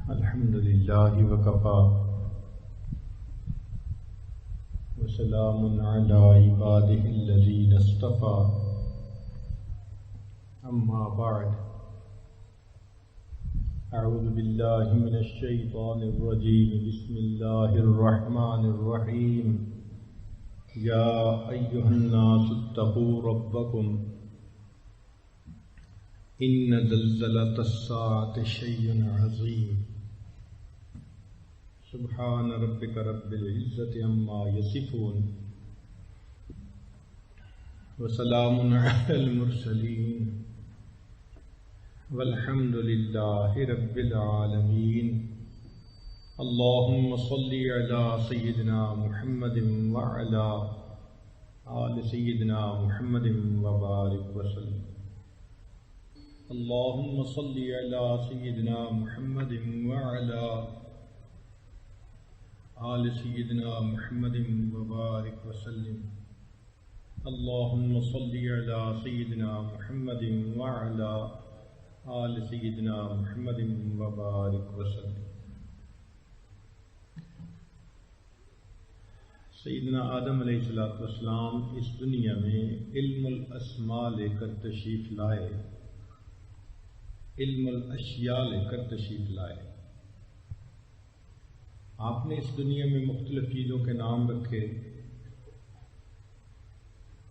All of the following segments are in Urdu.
الحمد لله وكفى وسلام على عباده الذين اصطفى أما بعد أعوذ بالله من الشيطان الرجيم بسم الله الرحمن الرحيم يا أيها الناس اتقوا ربكم إن زلزلة الساعة شيء عظيم سبحان ربك رب العزة عما يصفون وسلام على المرسلين والحمد لله رب العالمين اللهم صل على سيدنا محمد وعلى آل سيدنا محمد وبارك وسلم اللهم صل على سيدنا محمد وعلى آل سيدنا محمد وبارك وسلم اللهم صل على سيدنا محمد وعلى آل سيدنا محمد وبارك وسلم. سیدنا آدم علیہ السلام اس دنیا میں علم الاسماء لے کر تشریف لائے، علم الاشیاء لے کر تشریف لائے. آپ نے اس دنیا میں مختلف چیزوں کے نام رکھے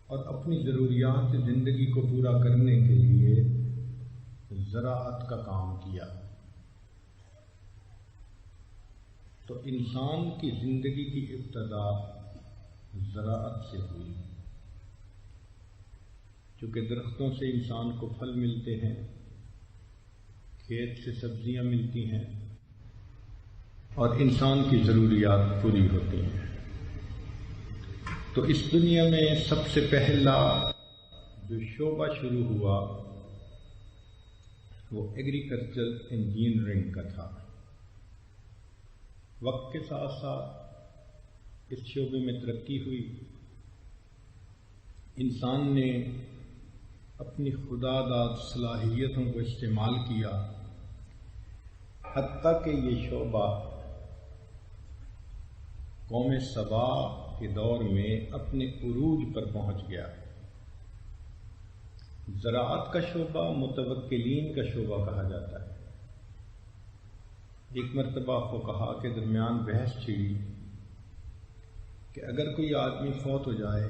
اور اپنی ضروریات زندگی کو پورا کرنے کے لیے زراعت کا کام کیا. تو انسان کی زندگی کی ابتدا زراعت سے ہوئی، چونکہ درختوں سے انسان کو پھل ملتے ہیں، کھیت سے سبزیاں ملتی ہیں اور انسان کی ضروریات پوری ہوتی ہیں. تو اس دنیا میں سب سے پہلا جو شعبہ شروع ہوا وہ ایگریکلچرل انجینئرنگ کا تھا. وقت کے ساتھ ساتھ اس شعبے میں ترقی ہوئی، انسان نے اپنی خدا داد صلاحیتوں کو استعمال کیا، حتیٰ کہ یہ شعبہ قوم سبا کے دور میں اپنے عروج پر پہنچ گیا. زراعت کا شعبہ متوکلین کا شعبہ کہا جاتا ہے. ایک مرتبہ فقہا کے درمیان بحث چھڑی کہ اگر کوئی آدمی فوت ہو جائے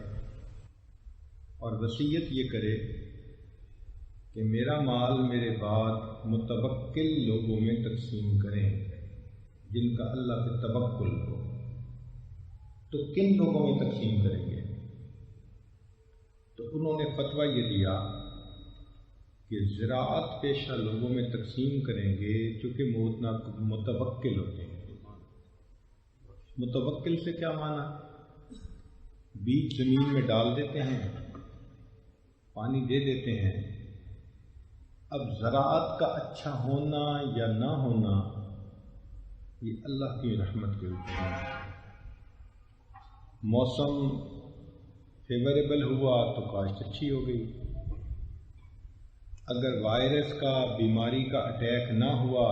اور وصیت یہ کرے کہ میرا مال میرے بعد متوکل لوگوں میں تقسیم کریں جن کا اللہ پہ توکل ہو، تو کن لوگوں میں تقسیم کریں گے؟ تو انہوں نے فتویٰ یہ دیا کہ زراعت پیشہ لوگوں میں تقسیم کریں گے چونکہ متوکل ہوتے ہیں. متوکل سے کیا معنی؟ بیج زمین میں ڈال دیتے ہیں، پانی دے دیتے ہیں. اب زراعت کا اچھا ہونا یا نہ ہونا یہ اللہ کی رحمت کے اوپر ہے. موسم فیوریبل ہوا تو کاشت اچھی ہو گئی، اگر وائرس کا بیماری کا اٹیک نہ ہوا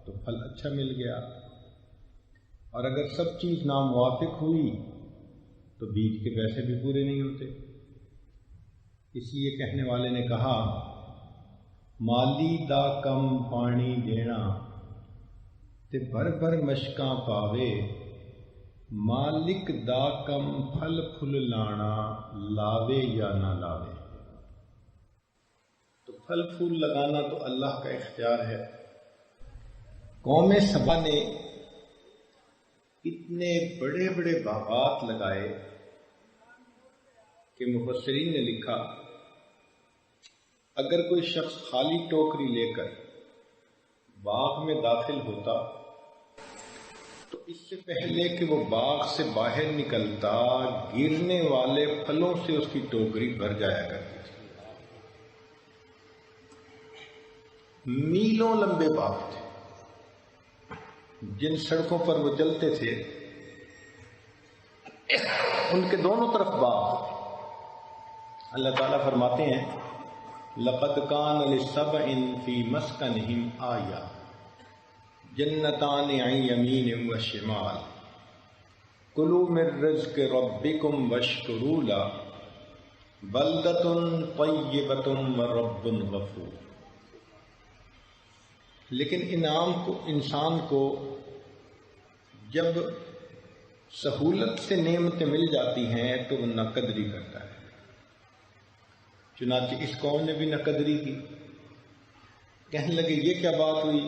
تو پھل اچھا مل گیا، اور اگر سب چیز ناموافق ہوئی تو بیج کے پیسے بھی پورے نہیں ہوتے. اس لیے کہنے والے نے کہا مالی دا کم پانی دینا تے بھر بھر مشکاں پاوے، مالک دا کم پھل پھل لانا لاوے یا نہ لاوے. تو پھل پھول لگانا تو اللہ کا اختیار ہے. قوم سبا نے اتنے بڑے بڑے باغات لگائے کہ مفسرین نے لکھا اگر کوئی شخص خالی ٹوکری لے کر باغ میں داخل ہوتا تو اس سے پہلے کہ وہ باغ سے باہر نکلتا گرنے والے پھلوں سے اس کی ٹوکری بھر جایا کرتی تھی. میلوں لمبے باغ تھے، جن سڑکوں پر وہ چلتے تھے ان کے دونوں طرف باغ. اللہ تعالیٰ فرماتے ہیں لقد کان لسبع فی مسکنہم آیہ، جنتان عن یمین و شمال کلوا من رزق ربکم واشکروا لہ بلدۃ طیبۃ ورب غفور۔ لیکن انسان کو جب سہولت سے نعمتیں مل جاتی ہیں تو وہ ناقدری کرتا ہے۔ چنانچہ اس قوم نے بھی ناقدری کی، کہنے لگے یہ کیا بات ہوئی،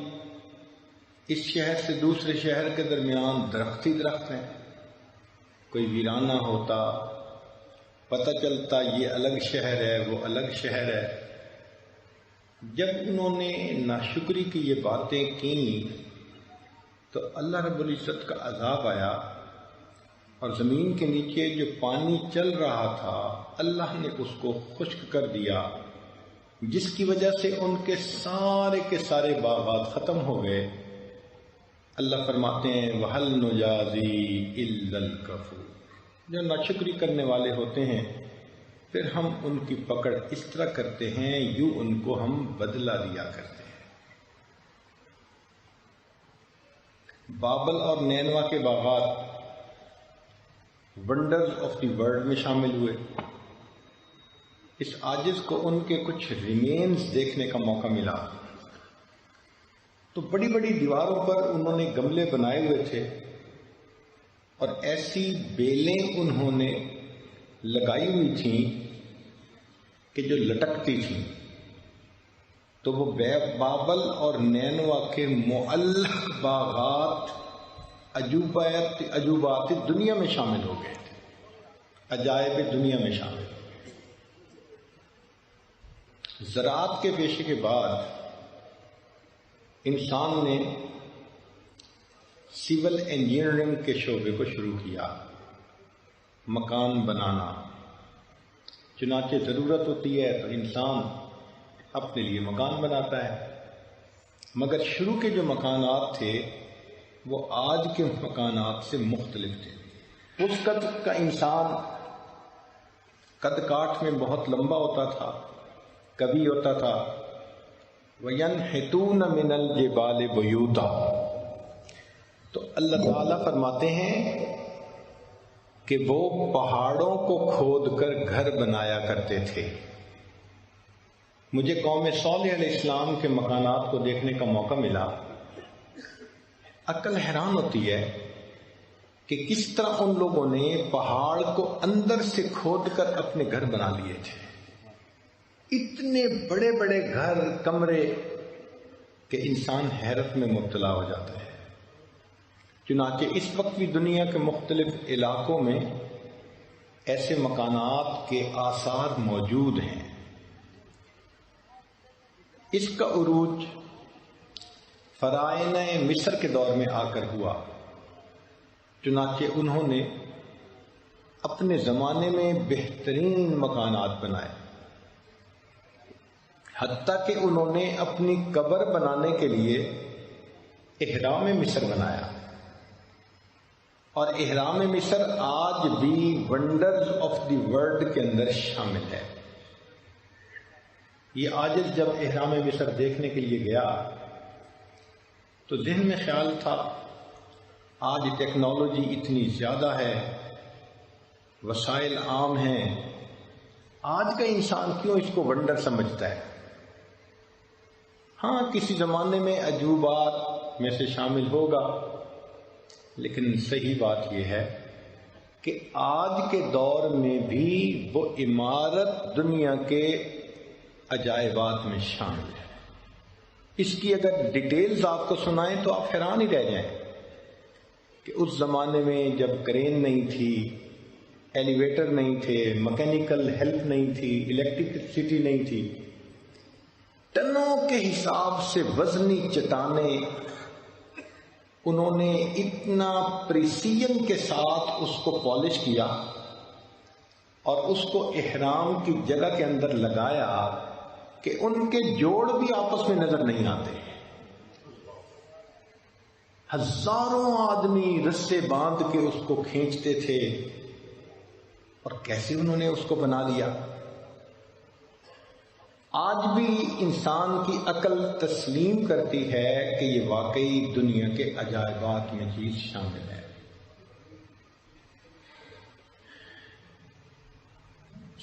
اس شہر سے دوسرے شہر کے درمیان درخت ہی درخت ہیں، کوئی ویرانہ ہوتا، پتہ چلتا یہ الگ شہر ہے وہ الگ شہر ہے۔ جب انہوں نے ناشکری کی یہ باتیں کیں تو اللہ رب العزت کا عذاب آیا، اور زمین کے نیچے جو پانی چل رہا تھا اللہ نے اس کو خشک کر دیا، جس کی وجہ سے ان کے سارے باغات ختم ہو گئے۔ اللہ فرماتے ہیں وَهَلْ نُجَازِي إِلَّا الْكَفُورَ۔ جو ناشکری کرنے والے ہوتے ہیں پھر ہم ان کی پکڑ اس طرح کرتے ہیں یوں ان کو ہم بدلہ دیا کرتے ہیں۔ بابل اور نینوا کے باغات ونڈرز آف دی ورلڈ میں شامل ہوئے۔ اس عاجز کو ان کے کچھ ریمینز دیکھنے کا موقع ملا تو بڑی بڑی دیواروں پر انہوں نے گملے بنائے ہوئے تھے اور ایسی بیلیں انہوں نے لگائی ہوئی تھیں کہ جو لٹکتی تھیں، تو وہ بابل اور نینوا کے معلق باغات عجوبات دنیا میں شامل ہو گئے تھے، عجائب دنیا میں شامل ہو گئے۔ زراعت کے پیشے کے بعد انسان نے سول انجینئرنگ کے شعبے کو شروع کیا، مکان بنانا۔ چنانچہ ضرورت ہوتی ہے تو انسان اپنے لیے مکان بناتا ہے، مگر شروع کے جو مکانات تھے وہ آج کے مکانات سے مختلف تھے۔ اس قد کا انسان قد کاٹ میں بہت لمبا ہوتا تھا، کبھی ہوتا تھا وَيَنْحِتُونَ مِنَ الْجِبَالِ بُيُوتًا۔ تو اللہ تعالیٰ فرماتے ہیں کہ وہ پہاڑوں کو کھود کر گھر بنایا کرتے تھے۔ مجھے قوم صالح علیہ السلام کے مکانات کو دیکھنے کا موقع ملا، عقل حیران ہوتی ہے کہ کس طرح ان لوگوں نے پہاڑ کو اندر سے کھود کر اپنے گھر بنا لیے تھے۔ اتنے بڑے بڑے گھر، کمرے کہ انسان حیرت میں مبتلا ہو جاتا ہے۔ چنانچہ اس وقت بھی دنیا کے مختلف علاقوں میں ایسے مکانات کے آثار موجود ہیں۔ اس کا عروج فرعونہ مصر کے دور میں آ کر ہوا۔ چنانچہ انہوں نے اپنے زمانے میں بہترین مکانات بنائے، حتیٰ کہ انہوں نے اپنی قبر بنانے کے لیے احرام مصر بنایا، اور احرام مصر آج بھی ونڈرز آف دی ورلڈ کے اندر شامل ہے۔ یہ عاجز جب احرام مصر دیکھنے کے لیے گیا تو ذہن میں خیال تھا آج ٹیکنالوجی اتنی زیادہ ہے، وسائل عام ہیں، آج کا انسان کیوں اس کو ونڈر سمجھتا ہے؟ ہاں کسی زمانے میں عجوبات میں سے شامل ہوگا، لیکن صحیح بات یہ ہے کہ آج کے دور میں بھی وہ عمارت دنیا کے عجائبات میں شامل ہے۔ اس کی اگر ڈیٹیلز آپ کو سنائیں تو آپ حیران ہی رہ جائیں کہ اس زمانے میں جب کرین نہیں تھی، ایلیویٹر نہیں تھے، مکینیکل ہیلپ نہیں تھی، الیکٹرسٹی نہیں تھی، ٹنوں کے حساب سے وزنی چٹانیں انہوں نے اتنا پریسیجن کے ساتھ اس کو پالش کیا اور اس کو احرام کی جگہ کے اندر لگایا کہ ان کے جوڑ بھی آپس میں نظر نہیں آتے۔ ہزاروں آدمی رسے باندھ کے اس کو کھینچتے تھے، اور کیسے انہوں نے اس کو بنا لیا۔ آج بھی انسان کی عقل تسلیم کرتی ہے کہ یہ واقعی دنیا کے عجائبات میں چیز شامل ہے۔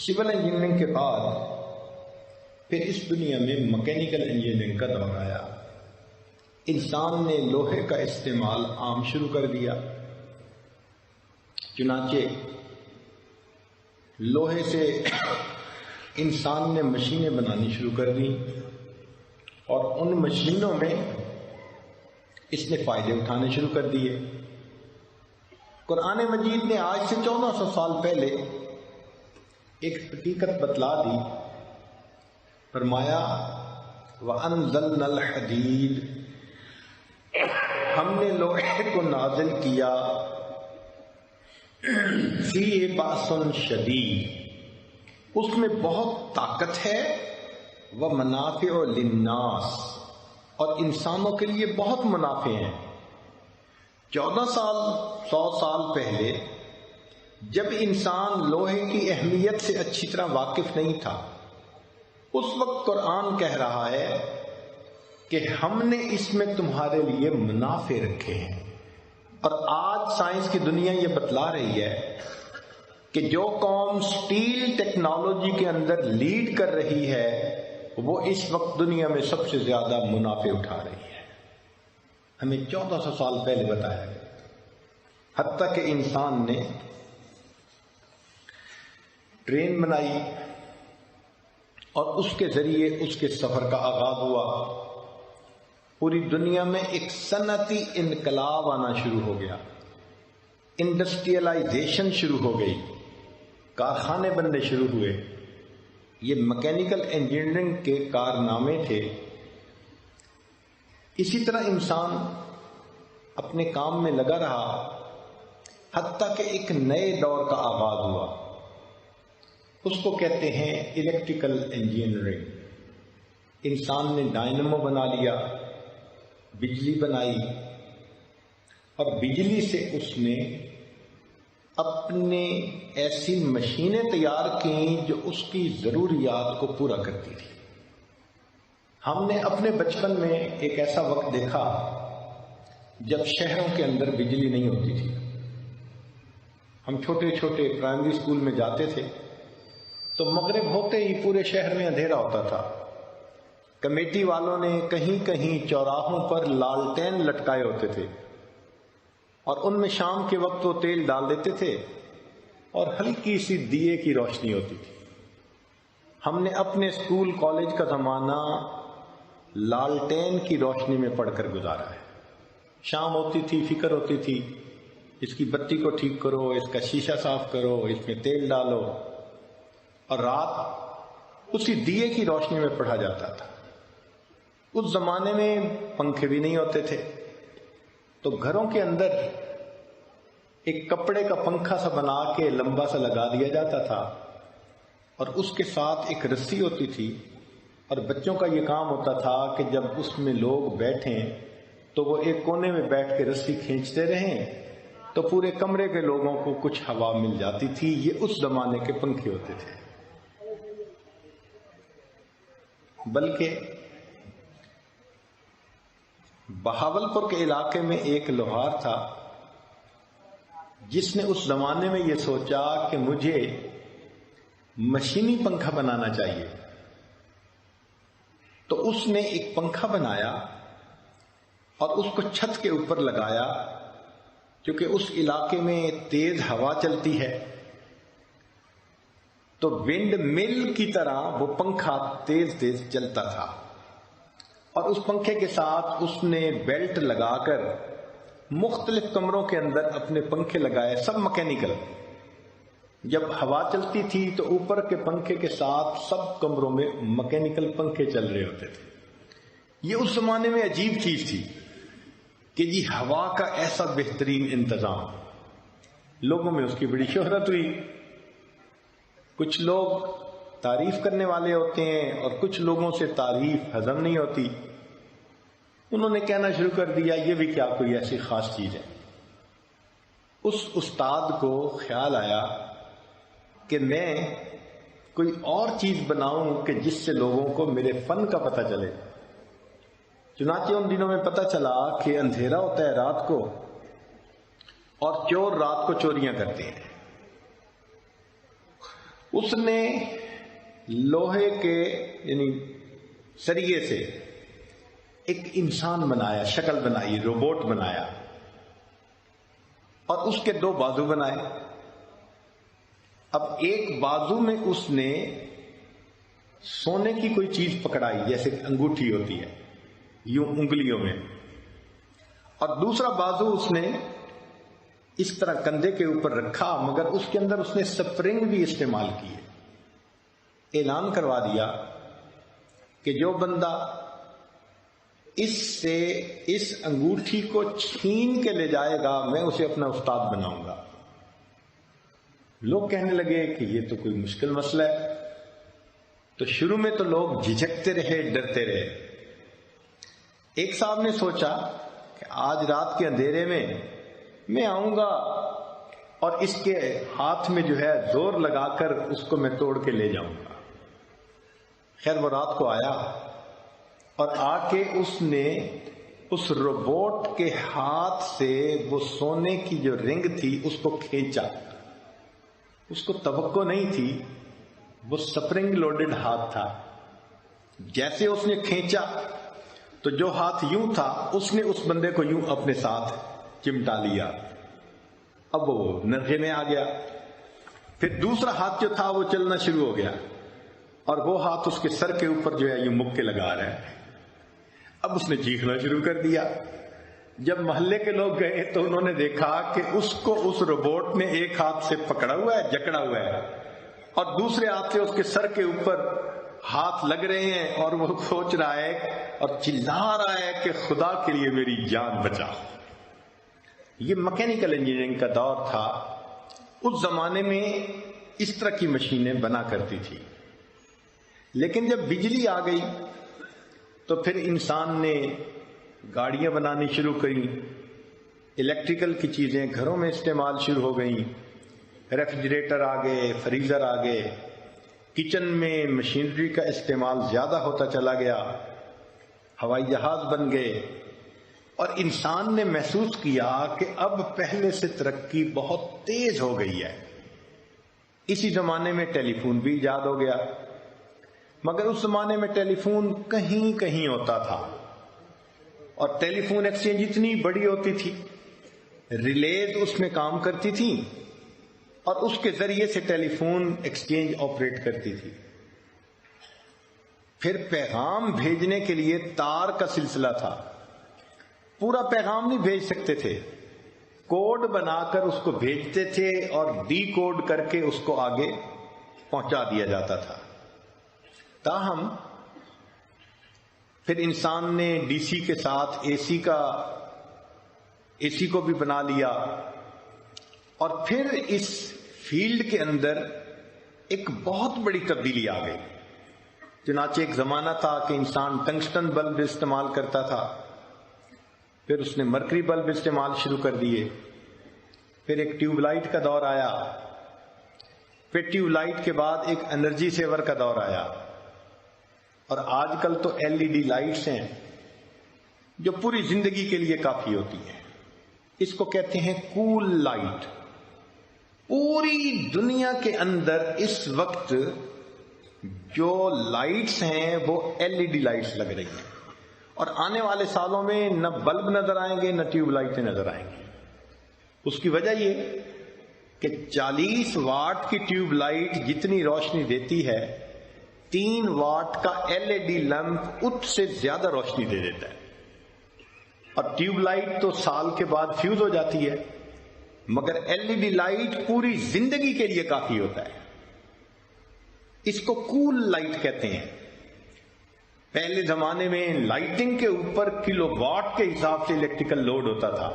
سول انجینئرنگ کے بعد پھر اس دنیا میں مکینیکل انجینئرنگ کا دور آیا۔ انسان نے لوہے کا استعمال عام شروع کر دیا، چنانچہ لوہے سے انسان نے مشینیں بنانی شروع کر دی، اور ان مشینوں میں اس نے فائدے اٹھانے شروع کر دیے۔ قرآن مجید نے آج سے 1400 سال پہلے ایک حقیقت بتلا دی، فرمایا وَأَنزَلْنَا الْحَدِيدَ، ہم نے لوہے کو نازل کیا، فِيهِ بَأْسٌ شَدِيدٌ، اس میں بہت طاقت ہے، وَمَنَافِعُ لِلنَّاسِ، اور انسانوں کے لیے بہت منافع ہیں۔ 100 سال پہلے جب انسان لوہے کی اہمیت سے اچھی طرح واقف نہیں تھا، اس وقت قرآن کہہ رہا ہے کہ ہم نے اس میں تمہارے لیے منافع رکھے ہیں، اور آج سائنس کی دنیا یہ بتلا رہی ہے کہ جو قوم سٹیل ٹیکنالوجی کے اندر لیڈ کر رہی ہے وہ اس وقت دنیا میں سب سے زیادہ منافع اٹھا رہی ہے۔ ہمیں 1400 سال پہلے بتایا گیا، حتیٰ کہ انسان نے ٹرین بنائی اور اس کے ذریعے اس کے سفر کا آغاز ہوا۔ پوری دنیا میں ایک صنعتی انقلاب آنا شروع ہو گیا، انڈسٹریلائزیشن شروع ہو گئی، کارخانے بننے شروع ہوئے۔ یہ مکینیکل انجینئرنگ کے کارنامے تھے۔ اسی طرح انسان اپنے کام میں لگا رہا، حتیٰ کہ ایک نئے دور کا آغاز ہوا، اس کو کہتے ہیں الیکٹریکل انجینئرنگ۔ انسان نے ڈائنامو بنا لیا، بجلی بنائی، اور بجلی سے اس نے اپنے ایسی مشینیں تیار کیں جو اس کی ضروریات کو پورا کرتی تھی۔ ہم نے اپنے بچپن میں ایک ایسا وقت دیکھا جب شہروں کے اندر بجلی نہیں ہوتی تھی۔ ہم چھوٹے چھوٹے پرائمری اسکول میں جاتے تھے تو مغرب ہوتے ہی پورے شہر میں اندھیرا ہوتا تھا۔ کمیٹی والوں نے کہیں کہیں چوراہوں پر لالٹین لٹکائے ہوتے تھے، اور ان میں شام کے وقت وہ تیل ڈال دیتے تھے اور ہلکی سی دیے کی روشنی ہوتی تھی۔ ہم نے اپنے اسکول کالج کا زمانہ لالٹین کی روشنی میں پڑھ کر گزارا ہے۔ شام ہوتی تھی، فکر ہوتی تھی اس کی بتی کو ٹھیک کرو، اس کا شیشہ صاف کرو، اس میں تیل ڈالو، اور رات اسی دیے کی روشنی میں پڑھا جاتا تھا۔ اس زمانے میں پنکھے بھی نہیں ہوتے تھے، تو گھروں کے اندر ایک کپڑے کا پنکھا سا بنا کے لمبا سا لگا دیا جاتا تھا، اور اس کے ساتھ ایک رسی ہوتی تھی، اور بچوں کا یہ کام ہوتا تھا کہ جب اس میں لوگ بیٹھیں تو وہ ایک کونے میں بیٹھ کے رسی کھینچتے رہیں تو پورے کمرے کے لوگوں کو کچھ ہوا مل جاتی تھی۔ یہ اس زمانے کے پنکھے ہوتے تھے۔ بلکہ بہاولپور کے علاقے میں ایک لوہار تھا جس نے اس زمانے میں یہ سوچا کہ مجھے مشینی پنکھا بنانا چاہیے، تو اس نے ایک پنکھا بنایا اور اس کو چھت کے اوپر لگایا، کیونکہ اس علاقے میں تیز ہوا چلتی ہے، تو ونڈ مل کی طرح وہ پنکھا تیز تیز چلتا تھا، اور اس پنکھے کے ساتھ اس نے بیلٹ لگا کر مختلف کمروں کے اندر اپنے پنکھے لگائے، سب مکینیکل۔ جب ہوا چلتی تھی تو اوپر کے پنکھے کے ساتھ سب کمروں میں مکینیکل پنکھے چل رہے ہوتے تھے۔ یہ اس زمانے میں عجیب چیز تھی کہ جی ہوا کا ایسا بہترین انتظام۔ لوگوں میں اس کی بڑی شہرت ہوئی۔ کچھ لوگ تعریف کرنے والے ہوتے ہیں اور کچھ لوگوں سے تعریف ہضم نہیں ہوتی۔ انہوں نے کہنا شروع کر دیا یہ بھی کیا کوئی ایسی خاص چیز ہے۔ اس استاد کو خیال آیا کہ میں کوئی اور چیز بناؤں کہ جس سے لوگوں کو میرے فن کا پتہ چلے۔ چنانچہ ان دنوں میں پتہ چلا کہ اندھیرا ہوتا ہے رات کو اور چور رات کو چوریاں کرتے ہیں۔ اس نے لوہے کے یعنی سریے سے ایک انسان بنایا، شکل بنائی، روبوٹ بنایا، اور اس کے 2 بازو بنائے۔ اب ایک بازو میں اس نے سونے کی کوئی چیز پکڑائی، جیسے انگوٹھی ہوتی ہے یوں انگلیوں میں، اور دوسرا بازو اس نے اس طرح کندھے کے اوپر رکھا، مگر اس کے اندر اس نے سپرنگ بھی استعمال کیے۔ اعلان کروا دیا کہ جو بندہ اس سے اس انگوٹھی کو چھین کے لے جائے گا میں اسے اپنا استاد بناؤں گا۔ لوگ کہنے لگے کہ یہ تو کوئی مشکل مسئلہ ہے، تو شروع میں تو لوگ جھجکتے رہے، ڈرتے رہے۔ ایک صاحب نے سوچا کہ آج رات کے اندھیرے میں آؤں گا اور اس کے ہاتھ میں جو ہے زور لگا کر اس کو میں توڑ کے لے جاؤں گا۔ خیر وہ رات کو آیا اور آ کے اس نے اس روبوٹ کے ہاتھ سے وہ سونے کی جو رنگ تھی اس کو کھینچا۔ اس کو توقع نہیں تھی، وہ سپرنگ لوڈڈ ہاتھ تھا۔ جیسے اس نے کھینچا تو جو ہاتھ یوں تھا اس نے اس بندے کو یوں اپنے ساتھ چمٹا لیا۔ اب وہ نرخے میں آ گیا۔ پھر دوسرا ہاتھ جو تھا وہ چلنا شروع ہو گیا اور وہ ہاتھ اس کے سر کے اوپر جو ہے یوں مکے لگا رہا ہے۔ اب اس نے چیخنا شروع کر دیا۔ جب محلے کے لوگ گئے تو انہوں نے دیکھا کہ اس کو اس روبوٹ نے ایک ہاتھ سے پکڑا ہوا ہے، جکڑا ہوا ہے، اور دوسرے ہاتھ سے اس کے سر کے اوپر ہاتھ لگ رہے ہیں، اور وہ سوچ رہا ہے اور چلا رہا ہے کہ خدا کے لیے میری جان بچا۔ یہ میکینیکل انجینئرنگ کا دور تھا۔ اس زمانے میں اس طرح کی مشینیں بنا کرتی تھی، لیکن جب بجلی آ گئی تو پھر انسان نے گاڑیاں بنانی شروع کری، الیکٹریکل کی چیزیں گھروں میں استعمال شروع ہو گئیں، ریفریجریٹر آ گئے، فریزر آ گئے، کچن میں مشینری کا استعمال زیادہ ہوتا چلا گیا، ہوائی جہاز بن گئے، اور انسان نے محسوس کیا کہ اب پہلے سے ترقی بہت تیز ہو گئی ہے۔ اسی زمانے میں ٹیلی فون بھی ایجاد ہو گیا، مگر اس زمانے میں ٹیلی فون کہیں کہیں ہوتا تھا، اور ٹیلی فون ایکسچینج اتنی بڑی ہوتی تھی، ریلیز اس میں کام کرتی تھی اور اس کے ذریعے سے ٹیلی فون ایکسچینج آپریٹ کرتی تھی۔ پھر پیغام بھیجنے کے لیے تار کا سلسلہ تھا، پورا پیغام نہیں بھیج سکتے تھے، کوڈ بنا کر اس کو بھیجتے تھے اور ڈی کوڈ کر کے اس کو آگے پہنچا دیا جاتا تھا۔ تاہم پھر انسان نے ڈی سی کے ساتھ اے سی کو بھی بنا لیا، اور پھر اس فیلڈ کے اندر ایک بہت بڑی تبدیلی آ گئی۔ چنانچہ ایک زمانہ تھا کہ انسان ٹنگسٹن بلب استعمال کرتا تھا، پھر اس نے مرکری بلب استعمال شروع کر دیے، پھر ایک ٹیوب لائٹ کا دور آیا، پھر ٹیوب لائٹ کے بعد ایک انرجی سیور کا دور آیا، اور آج کل تو ایل ای ڈی لائٹس ہیں جو پوری زندگی کے لیے کافی ہوتی ہیں۔ اس کو کہتے ہیں کول لائٹ۔ پوری دنیا کے اندر اس وقت جو لائٹس ہیں وہ ایل ای ڈی لائٹس لگ رہی ہیں، اور آنے والے سالوں میں نہ بلب نظر آئیں گے نہ ٹیوب لائٹیں نظر آئیں گی۔ اس کی وجہ یہ کہ 40 واٹ کی ٹیوب لائٹ جتنی روشنی دیتی ہے 3 واٹ کا ایل ای ڈی لمپ اس سے زیادہ روشنی دے دیتا ہے، اور ٹیوب لائٹ تو سال کے بعد فیوز ہو جاتی ہے، مگر ایل ای ڈی لائٹ پوری زندگی کے لیے کافی ہوتا ہے۔ اس کو کول لائٹ کہتے ہیں۔ پہلے زمانے میں لائٹنگ کے اوپر کلو واٹ کے حساب سے الیکٹریکل لوڈ ہوتا تھا،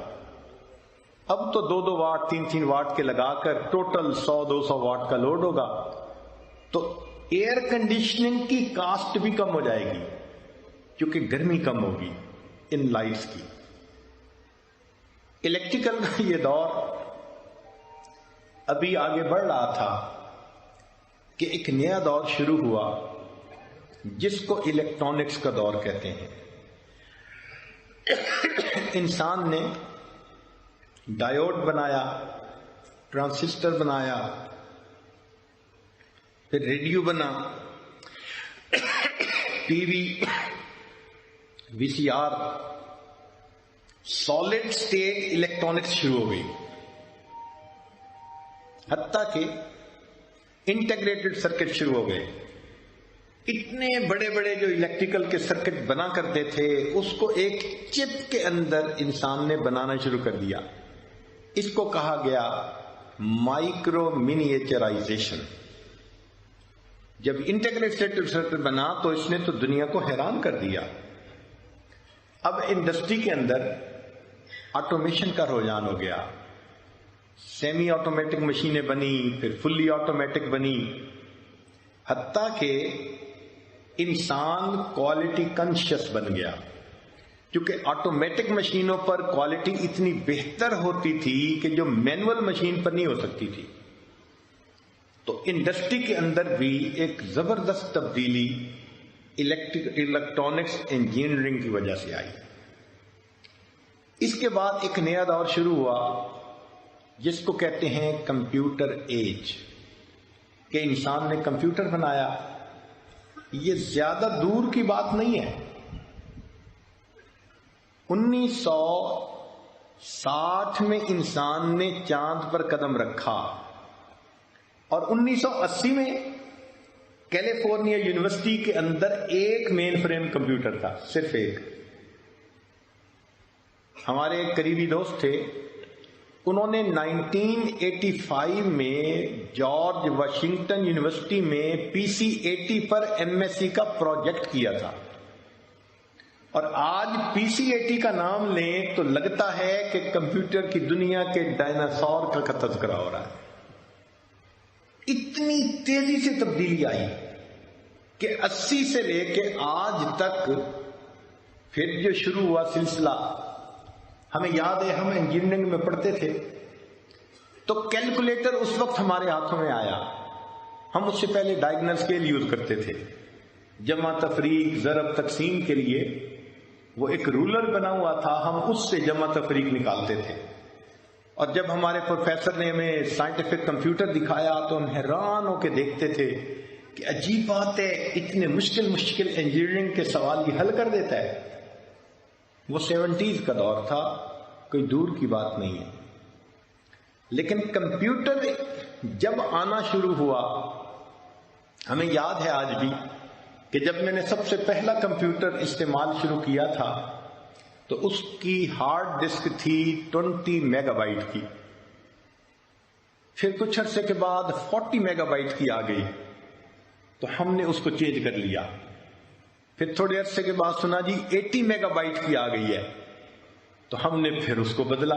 اب تو 2 واٹ 3 واٹ کے لگا کر ٹوٹل 100-200 واٹ کا لوڈ ہوگا، تو ایئر کنڈیشننگ کی کاسٹ بھی کم ہو جائے گی کیونکہ گرمی کم ہوگی ان لائٹس کی۔ الیکٹریکل کا یہ دور ابھی آگے بڑھ رہا تھا کہ ایک نیا دور شروع ہوا جس کو الیکٹرانکس کا دور کہتے ہیں. انسان نے ڈائیوڈ بنایا، ٹرانسسٹر بنایا، پھر ریڈیو بنا، T V, V C R, solid state electronics شروع ہو گئی، حتیٰ کہ انٹیگریٹڈ سرکٹ شروع ہو گئے. اتنے بڑے بڑے جو الیکٹریکل کے سرکٹ بنا کرتے تھے اس کو ایک چپ کے اندر انسان نے بنانا شروع کر دیا. اس کو کہا گیا مائکرو منیچرائزیشن. جب انٹیگریٹڈ سرکٹ بنا تو اس نے تو دنیا کو حیران کر دیا. اب انڈسٹری کے اندر آٹومیشن کا رجحان ہو گیا، سیمی آٹومیٹک مشینیں بنی، پھر فلی آٹومیٹک بنی، حتیٰ کہ انسان کوالٹی کنشیس بن گیا، کیونکہ آٹومیٹک مشینوں پر کوالٹی اتنی بہتر ہوتی تھی کہ جو مینول مشین پر نہیں ہو سکتی تھی. تو انڈسٹری کے اندر بھی ایک زبردست تبدیلی الیکٹرانکس انجینئرنگ کی وجہ سے آئی. اس کے بعد ایک نیا دور شروع ہوا جس کو کہتے ہیں کمپیوٹر ایج، کہ انسان نے کمپیوٹر بنایا. یہ زیادہ دور کی بات نہیں ہے. 1960 میں انسان نے چاند پر قدم رکھا اور 1980 میں کیلیفورنیا یونیورسٹی کے اندر ایک مین فریم کمپیوٹر تھا، صرف ایک. ہمارے ایک قریبی دوست تھے، انہوں نے 1985 میں جارج واشنگٹن یونیورسٹی میں PC-80 پر MSc کا پروجیکٹ کیا تھا. اور آج PC-80 کا نام لیں تو لگتا ہے کہ کمپیوٹر کی دنیا کے ڈائناسور کا تذکرہ ہو رہا ہے. اتنی تیزی سے تبدیلی آئی کہ 80 سے لے کے آج تک پھر جو شروع ہوا سلسلہ، ہمیں یاد ہے ہم انجینئرنگ میں پڑھتے تھے تو کیلکولیٹر اس وقت ہمارے ہاتھوں میں آیا. ہم اس سے پہلے ڈائگنل اسکیل یوز کرتے تھے، جمع تفریق ضرب تقسیم کے لیے وہ ایک رولر بنا ہوا تھا، ہم اس سے جمع تفریق نکالتے تھے. اور جب ہمارے پروفیسر نے ہمیں سائنٹیفک کمپیوٹر دکھایا تو ہم حیران ہو کے دیکھتے تھے کہ عجیب بات ہے، اتنے مشکل انجینئرنگ کے سوال یہ حل کر دیتا ہے. وہ 70s کا دور تھا، کوئی دور کی بات نہیں ہے. لیکن کمپیوٹر جب آنا شروع ہوا، ہمیں یاد ہے آج بھی کہ جب میں نے سب سے پہلا کمپیوٹر استعمال شروع کیا تھا تو اس کی ہارڈ ڈسک تھی 20 میگا بائٹ کی. پھر کچھ عرصے کے بعد 40 میگا بائٹ کی آ گئی تو ہم نے اس کو چینج کر لیا. پھر تھوڑے عرصے کے بعد سنا جی 80 میگا بائٹ کی آ گئی ہے تو ہم نے پھر اس کو بدلا.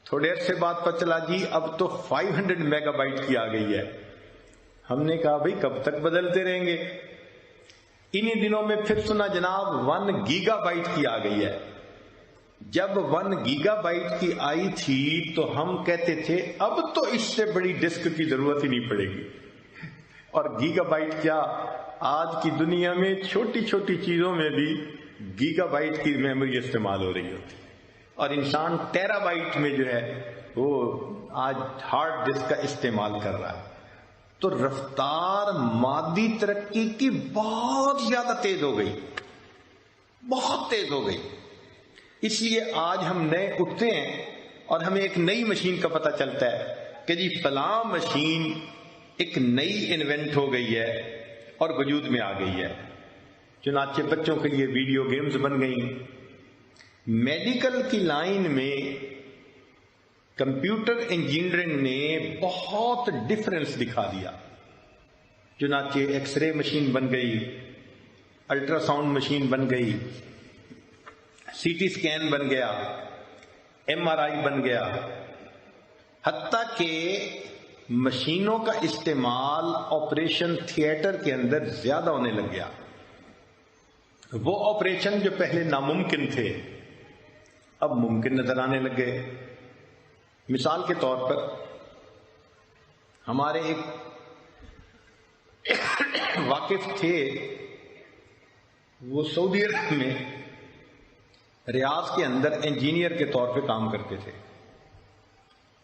تھوڑے عرصے بعد پتہ چلا جی اب تو 500 میگا بائٹ کی آ گئی ہے. ہم نے کہا بھئی کب تک بدلتے رہیں گے. انہی دنوں میں پھر سنا جناب 1 گیگا بائٹ کی آ گئی ہے. جب 1 گیگا بائٹ کی آئی تھی تو ہم کہتے تھے اب تو اس سے بڑی ڈسک کی ضرورت ہی نہیں پڑے گی. اور گیگا بائٹ کیا، آج کی دنیا میں چھوٹی چھوٹی چیزوں میں بھی گیگا بائٹ کی میموری استعمال ہو رہی ہوتی ہے. اور انسان ٹیرا بائٹ میں جو ہے وہ آج ہارڈ ڈسک کا استعمال کر رہا ہے. تو رفتار مادی ترقی کی بہت زیادہ تیز ہو گئی، بہت تیز ہو گئی. اس لیے آج ہم نئے اٹھتے ہیں اور ہمیں ایک نئی مشین کا پتہ چلتا ہے کہ جی فلاں مشین ایک نئی انوینٹ ہو گئی ہے اور وجود میں آ گئی ہے. چنانچہ بچوں کے لیے ویڈیو گیمز بن گئیں. میڈیکل کی لائن میں کمپیوٹر انجینئرنگ نے بہت ڈفرنس دکھا دیا. چنانچہ ایکس رے مشین بن گئی، الٹرا ساؤنڈ مشین بن گئی، سی ٹی اسکین بن گیا، MRI بن گیا. حتیٰ کہ مشینوں کا استعمال آپریشن تھیٹر کے اندر زیادہ ہونے لگ گیا. وہ آپریشن جو پہلے ناممکن تھے اب ممکن نظر آنے لگ گئے. مثال کے طور پر ہمارے ایک واقف تھے وہ سعودی عرب میں ریاض کے اندر انجینئر کے طور پہ کام کرتے تھے.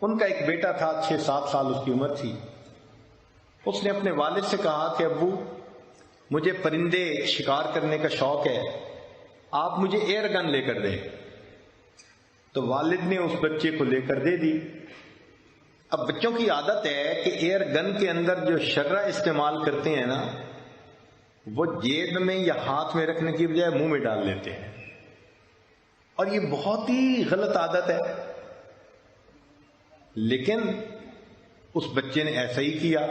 ان کا ایک بیٹا تھا، 6-7 سال اس کی عمر تھی. اس نے اپنے والد سے کہا کہ ابو مجھے پرندے شکار کرنے کا شوق ہے، آپ مجھے ایئر گن لے کر دیں. تو والد نے اس بچے کو لے کر دے دی. اب بچوں کی عادت ہے کہ ایئر گن کے اندر جو شرہ استعمال کرتے ہیں نا، وہ جیب میں یا ہاتھ میں رکھنے کی بجائے منہ میں ڈال لیتے ہیں، اور یہ بہت ہی غلط عادت ہے. لیکن اس بچے نے ایسا ہی کیا،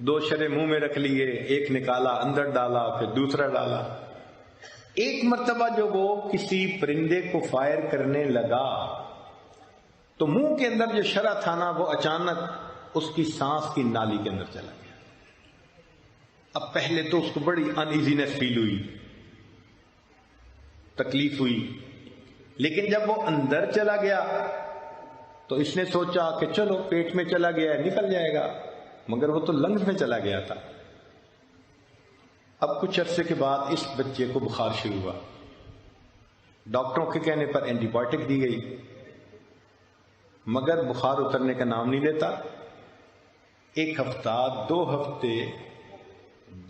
2 شرے منہ میں رکھ لیے، ایک نکالا اندر ڈالا پھر دوسرا ڈالا. ایک مرتبہ جو وہ کسی پرندے کو فائر کرنے لگا تو منہ کے اندر جو شرہ تھا نا، وہ اچانک اس کی سانس کی نالی کے اندر چلا گیا. اب پہلے تو اس کو بڑی ان ایزینس فیل ہوئی، تکلیف ہوئی، لیکن جب وہ اندر چلا گیا تو اس نے سوچا کہ چلو پیٹ میں چلا گیا ہے نکل جائے گا، مگر وہ تو لنگز میں چلا گیا تھا. اب کچھ عرصے کے بعد اس بچے کو بخار شروع ہوا. ڈاکٹروں کے کہنے پر اینٹی بایوٹک دی گئی، مگر بخار اترنے کا نام نہیں لیتا. 1 ہفتہ 2 ہفتے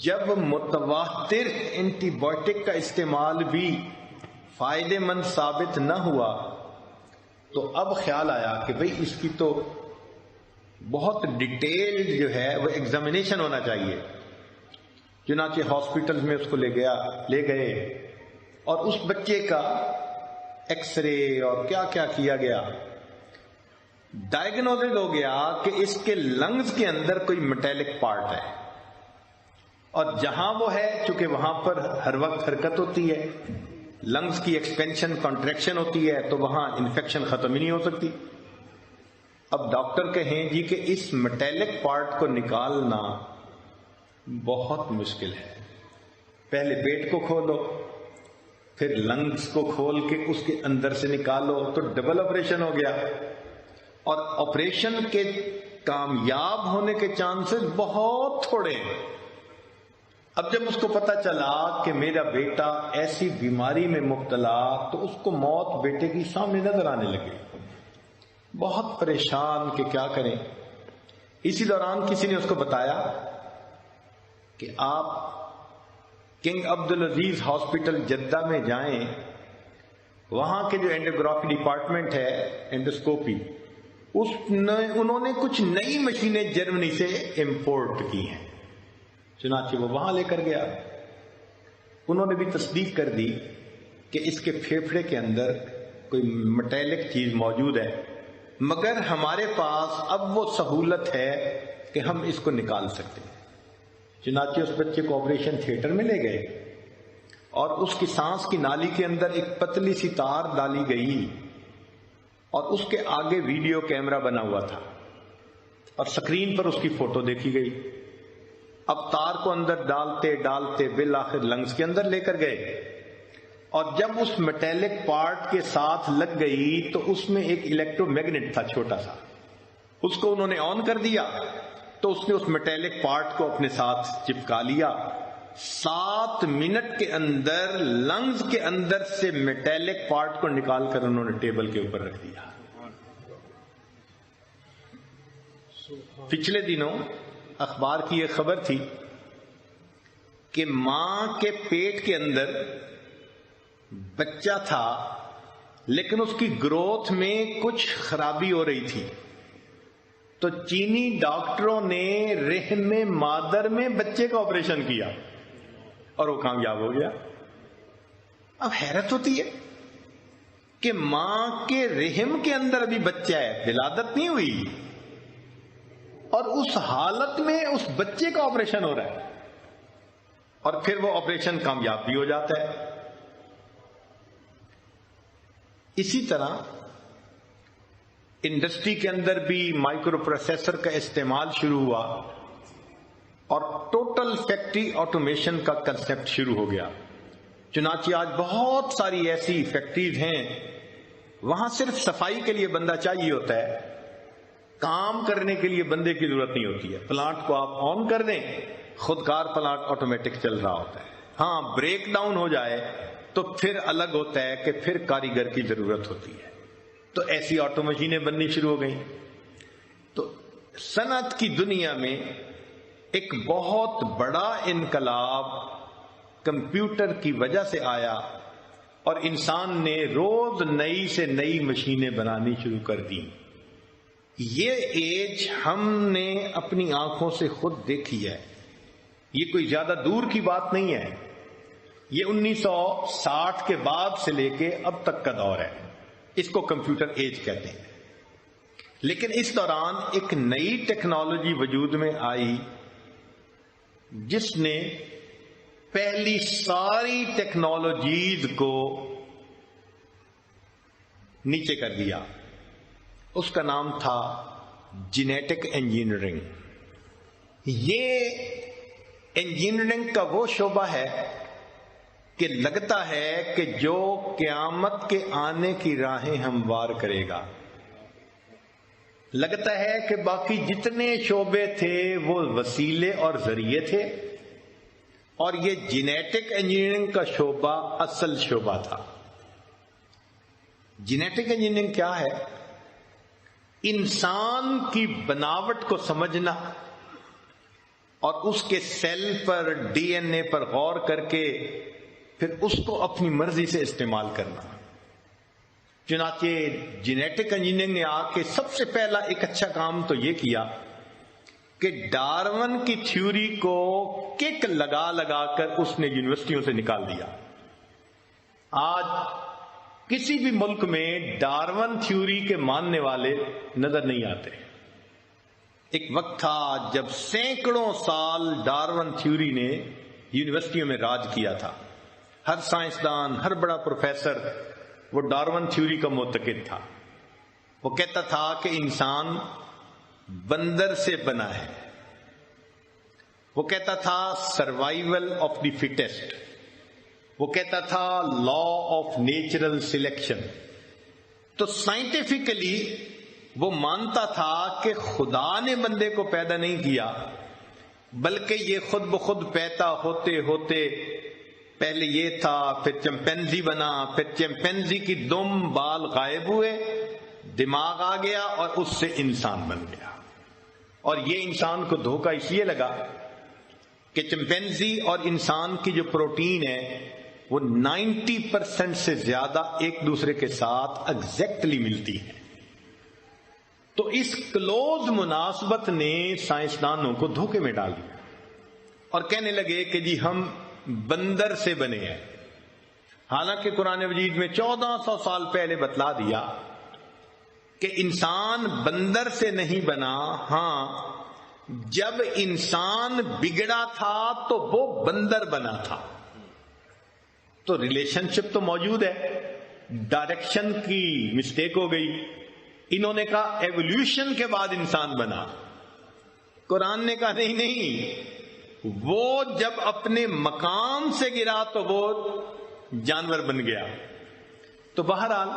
جب متواتر اینٹی بایوٹک کا استعمال بھی فائدے مند ثابت نہ ہوا تو اب خیال آیا کہ بھئی اس کی تو بہت ڈیٹیلڈ جو ہے وہ ایگزامینیشن ہونا چاہیے. چنانچہ ہاسپٹل میں اس کو لے گئے اور اس بچے کا ایکس رے اور کیا کیا کیا گیا. ڈائگنوزڈ ہو گیا کہ اس کے لنگز کے اندر کوئی میٹیلک پارٹ ہے، اور جہاں وہ ہے چونکہ وہاں پر ہر وقت حرکت ہوتی ہے، لنگز کی ایکسپینشن کنٹریکشن ہوتی ہے، تو وہاں انفیکشن ختم ہی نہیں ہو سکتی. اب ڈاکٹر کہیں جی کہ اس میٹیلک پارٹ کو نکالنا بہت مشکل ہے. پہلے پیٹ کو کھولو، پھر لنگز کو کھول کے اس کے اندر سے نکالو، تو ڈبل آپریشن ہو گیا. اور آپریشن کے کامیاب ہونے کے چانسز بہت تھوڑے ہیں. اب جب اس کو پتا چلا کہ میرا بیٹا ایسی بیماری میں مبتلا، تو اس کو موت بیٹے کی سامنے نظر آنے لگی. بہت پریشان کہ کیا کریں. اسی دوران کسی نے اس کو بتایا کہ آپ کنگ عبدالعزیز ہاسپٹل جدہ میں جائیں، وہاں کے جو اینڈوگرافی ڈپارٹمنٹ ہے، اینڈوسکوپی، انہوں نے کچھ نئی مشینیں جرمنی سے امپورٹ کی ہیں. چنانچہ وہ وہاں لے کر گیا. انہوں نے بھی تصدیق کر دی کہ اس کے پھیپھڑے کے اندر کوئی میٹیلک چیز موجود ہے، مگر ہمارے پاس اب وہ سہولت ہے کہ ہم اس کو نکال سکتے ہیں. چنانچہ اس بچے کو آپریشن تھیٹر میں لے گئے اور اس کی سانس کی نالی کے اندر ایک پتلی سی تار ڈالی گئی، اور اس کے آگے ویڈیو کیمرہ بنا ہوا تھا اور سکرین پر اس کی فوٹو دیکھی گئی. اب تار کو اندر ڈالتے ڈالتے بالآخر لنگز کے اندر لے کر گئے، اور جب اس میٹیلک پارٹ کے ساتھ لگ گئی تو اس میں ایک الیکٹرو میگنیٹ تھا چھوٹا سا، اس کو انہوں نے آن کر دیا تو اس نے اس میٹیلک پارٹ کو اپنے ساتھ چپکا لیا. 7 منٹ کے اندر لنگز کے اندر سے میٹیلک پارٹ کو نکال کر انہوں نے ٹیبل کے اوپر رکھ دیا. پچھلے دنوں اخبار کی یہ خبر تھی کہ ماں کے پیٹ کے اندر بچہ تھا، لیکن اس کی گروتھ میں کچھ خرابی ہو رہی تھی، تو چینی ڈاکٹروں نے رحم مادر میں بچے کا آپریشن کیا اور وہ کامیاب ہو گیا. اب حیرت ہوتی ہے کہ ماں کے رحم کے اندر ابھی بچہ ہے، ولادت نہیں ہوئی، اور اس حالت میں اس بچے کا آپریشن ہو رہا ہے، اور پھر وہ آپریشن کامیاب بھی ہو جاتا ہے. اسی طرح انڈسٹری کے اندر بھی مائکرو پروسیسر کا استعمال شروع ہوا اور ٹوٹل فیکٹری آٹومیشن کا کنسپٹ شروع ہو گیا. چنانچہ آج بہت ساری ایسی فیکٹریز ہیں، وہاں صرف صفائی کے لیے بندہ چاہیے ہوتا ہے، کام کرنے کے لیے بندے کی ضرورت نہیں ہوتی ہے. پلانٹ کو آپ آن کر دیں خود کار پلانٹ آٹومیٹک چل رہا ہوتا ہے. ہاں بریک ڈاؤن ہو جائے تو پھر الگ ہوتا ہے کہ پھر کاریگر کی ضرورت ہوتی ہے. تو ایسی آٹو مشینیں بننی شروع ہو گئیں. تو صنعت کی دنیا میں ایک بہت بڑا انقلاب کمپیوٹر کی وجہ سے آیا اور انسان نے روز نئی سے نئی مشینیں بنانی شروع کر دی. یہ ایج ہم نے اپنی آنکھوں سے خود دیکھی ہے. یہ کوئی زیادہ دور کی بات نہیں ہے. یہ 1960 کے بعد سے لے کے اب تک کا دور ہے. اس کو کمپیوٹر ایج کہتے ہیں. لیکن اس دوران ایک نئی ٹیکنالوجی وجود میں آئی جس نے پہلی ساری ٹیکنالوجیز کو نیچے کر دیا. اس کا نام تھا جینیٹک انجینئرنگ. یہ انجینئرنگ کا وہ شعبہ ہے کہ لگتا ہے کہ جو قیامت کے آنے کی راہیں ہموار کرے گا. لگتا ہے کہ باقی جتنے شعبے تھے وہ وسیلے اور ذریعے تھے اور یہ جینیٹک انجینئرنگ کا شعبہ اصل شعبہ تھا. جینیٹک انجینئرنگ کیا ہے؟ انسان کی بناوٹ کو سمجھنا اور اس کے سیل پر ڈی این اے پر غور کر کے پھر اس کو اپنی مرضی سے استعمال کرنا. چنانچہ جینیٹک انجینئرنگ نے آ کے سب سے پہلا ایک اچھا کام تو یہ کیا کہ ڈارون کی تھیوری کو کک لگا لگا کر اس نے یونیورسٹیوں سے نکال دیا. آج کسی بھی ملک میں ڈارون تھیوری کے ماننے والے نظر نہیں آتے. ایک وقت تھا جب سینکڑوں سال ڈارون تھیوری نے یونیورسٹیوں میں راج کیا تھا. ہر سائنسدان، ہر بڑا پروفیسر وہ ڈارون تھیوری کا معتقد تھا. وہ کہتا تھا کہ انسان بندر سے بنا ہے. وہ کہتا تھا سروائیول آف دی فٹیسٹ. وہ کہتا تھا لا آف نیچرل سلیکشن. تو سائنٹیفکلی وہ مانتا تھا کہ خدا نے بندے کو پیدا نہیں کیا بلکہ یہ خود بخود پیدا ہوتے ہوتے پہلے یہ تھا، پھر چمپینزی بنا، پھر چمپینزی کی دم بال غائب ہوئے، دماغ آ گیا اور اس سے انسان بن گیا. اور یہ انسان کو دھوکہ اس لیے لگا کہ چمپینزی اور انسان کی جو پروٹین ہے وہ 90% سے زیادہ ایک دوسرے کے ساتھ ایگزیکٹلی ملتی ہے. تو اس کلوز مناسبت نے سائنسدانوں کو دھوکے میں ڈال دیا اور کہنے لگے کہ جی ہم بندر سے بنے ہیں. حالانکہ قرآن مجید میں 1400 سال پہلے بتلا دیا کہ انسان بندر سے نہیں بنا. ہاں جب انسان بگڑا تھا تو وہ بندر بنا تھا. تو ریلیشن شپ تو موجود ہے، ڈائریکشن کی مسٹیک ہو گئی. انہوں نے کہا ایولیوشن کے بعد انسان بنا. قرآن نے کہا نہیں، وہ جب اپنے مقام سے گرا تو وہ جانور بن گیا. تو بہرحال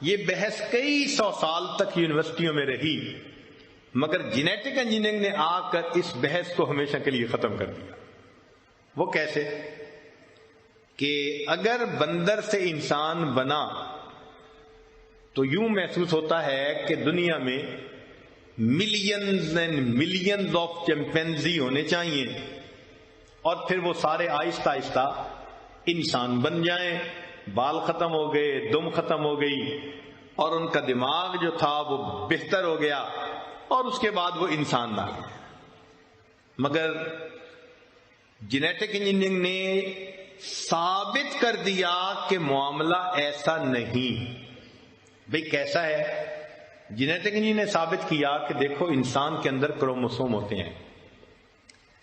یہ بحث کئی سو سال تک یونیورسٹیوں میں رہی، مگر جینیٹک انجینئرنگ نے آ کر اس بحث کو ہمیشہ کے لیے ختم کر دیا. وہ کیسے؟ کہ اگر بندر سے انسان بنا تو یوں محسوس ہوتا ہے کہ دنیا میں millions and millions of chimpanzee ہونے چاہیے اور پھر وہ سارے آہستہ آہستہ انسان بن جائیں. بال ختم ہو گئے، دم ختم ہو گئی اور ان کا دماغ جو تھا وہ بہتر ہو گیا اور اس کے بعد وہ انسان بن گئے. مگر جینیٹک انجینئرنگ نے ثابت کر دیا کہ معاملہ ایسا نہیں. بھئی کیسا ہے؟ جینیٹک انجینئر نے ثابت کیا کہ دیکھو انسان کے اندر کروموسوم ہوتے ہیں،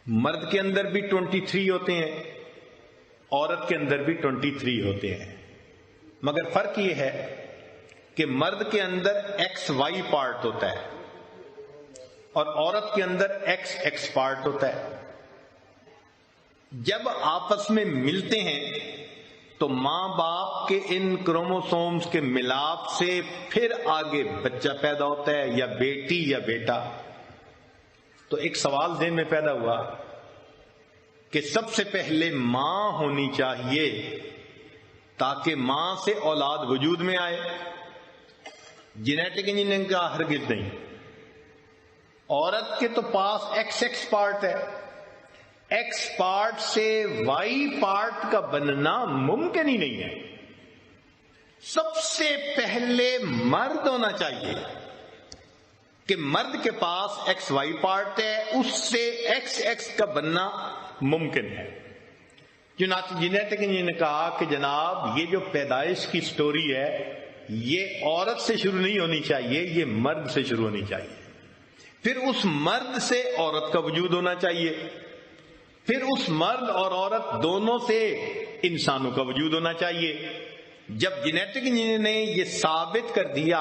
مرد کے اندر بھی 23 ہوتے ہیں، عورت کے اندر بھی 23 ہوتے ہیں. مگر فرق یہ ہے کہ مرد کے اندر ایکس وائی پارٹ ہوتا ہے اور عورت کے اندر ایکس ایکس پارٹ ہوتا ہے. جب آپس میں ملتے ہیں تو ماں باپ کے ان کروموسومز کے ملاپ سے پھر آگے بچہ پیدا ہوتا ہے، یا بیٹی یا بیٹا. تو ایک سوال ذہن میں پیدا ہوا کہ سب سے پہلے ماں ہونی چاہیے تاکہ ماں سے اولاد وجود میں آئے. جینیٹک انجینئرنگ کا ہرگز نہیں. عورت کے تو پاس ایکس پارٹ ہے، ایکس پارٹ سے وائی پارٹ کا بننا ممکن ہی نہیں ہے. سب سے پہلے مرد ہونا چاہیے کہ مرد کے پاس ایکس وائی پارٹ ہے، اس سے ایکس کا بننا ممکن ہے. چنانچہ جینیٹک انجینئر نے کہا کہ جناب یہ جو پیدائش کی سٹوری ہے یہ عورت سے شروع نہیں ہونی چاہیے، یہ مرد سے شروع ہونی چاہیے. پھر اس مرد سے عورت کا وجود ہونا چاہیے، پھر اس مرد اور عورت دونوں سے انسانوں کا وجود ہونا چاہیے. جب جینیٹک انجینئر نے یہ ثابت کر دیا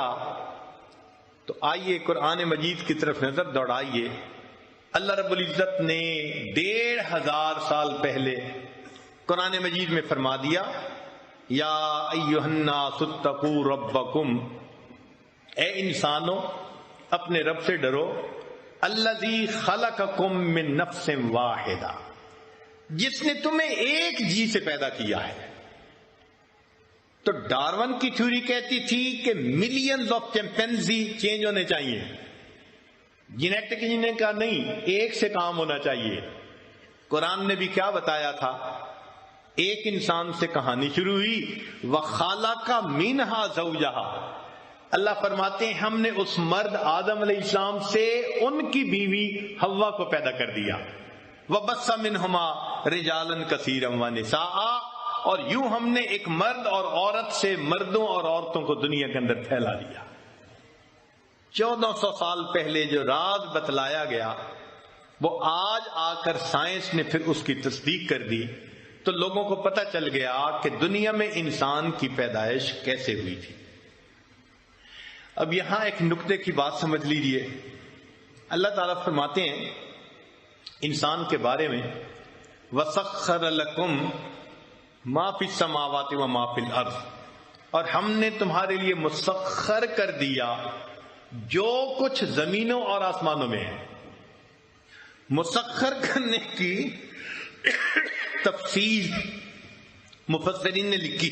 تو آئیے قرآن مجید کی طرف نظر دوڑائیے. اللہ رب العزت نے 1500 سال پہلے قرآن مجید میں فرما دیا، یا ایھا الناس اتقوا ربکم، اے انسانوں اپنے رب سے ڈرو، الذی خلقکم من نفس واحدہ، جس نے تمہیں ایک جی سے پیدا کیا ہے. تو ڈارون کی تھیوری کہتی تھی کہ ملینز آف چمپینزی چینج ہونے چاہیے. جینیٹک انجینئرنگ کا نہیں، ایک سے کام ہونا چاہیے. قرآن نے بھی کیا بتایا تھا؟ ایک انسان سے کہانی شروع ہوئی، وَخَلَقَ مِنْهَا زَوْجَهَا، اللہ فرماتے ہیں ہم نے اس مرد آدم علیہ السلام سے ان کی بیوی حوا کو پیدا کر دیا. وَبَثَّ مِنْهُمَا رِجَالًا كَثِيرًا وَنِسَاءً، اور یوں ہم نے ایک مرد اور عورت سے مردوں اور عورتوں کو دنیا کے اندر پھیلا دیا. 1400 سال پہلے جو راز بتلایا گیا وہ آج آ کر سائنس نے پھر اس کی تصدیق کر دی، تو لوگوں کو پتہ چل گیا کہ دنیا میں انسان کی پیدائش کیسے ہوئی تھی. اب یہاں ایک نقطے کی بات سمجھ لیجئے. اللہ تعالیٰ فرماتے ہیں انسان کے بارے میں، وَسَخَّرَ لَكُمْ مَا فِي السَّمَاوَاتِ وَمَا فِي الْأَرْضِ، اور ہم نے تمہارے لیے مسخر کر دیا جو کچھ زمینوں اور آسمانوں میں ہے. مسخر کرنے کی تفسیر مفسرین نے لکھی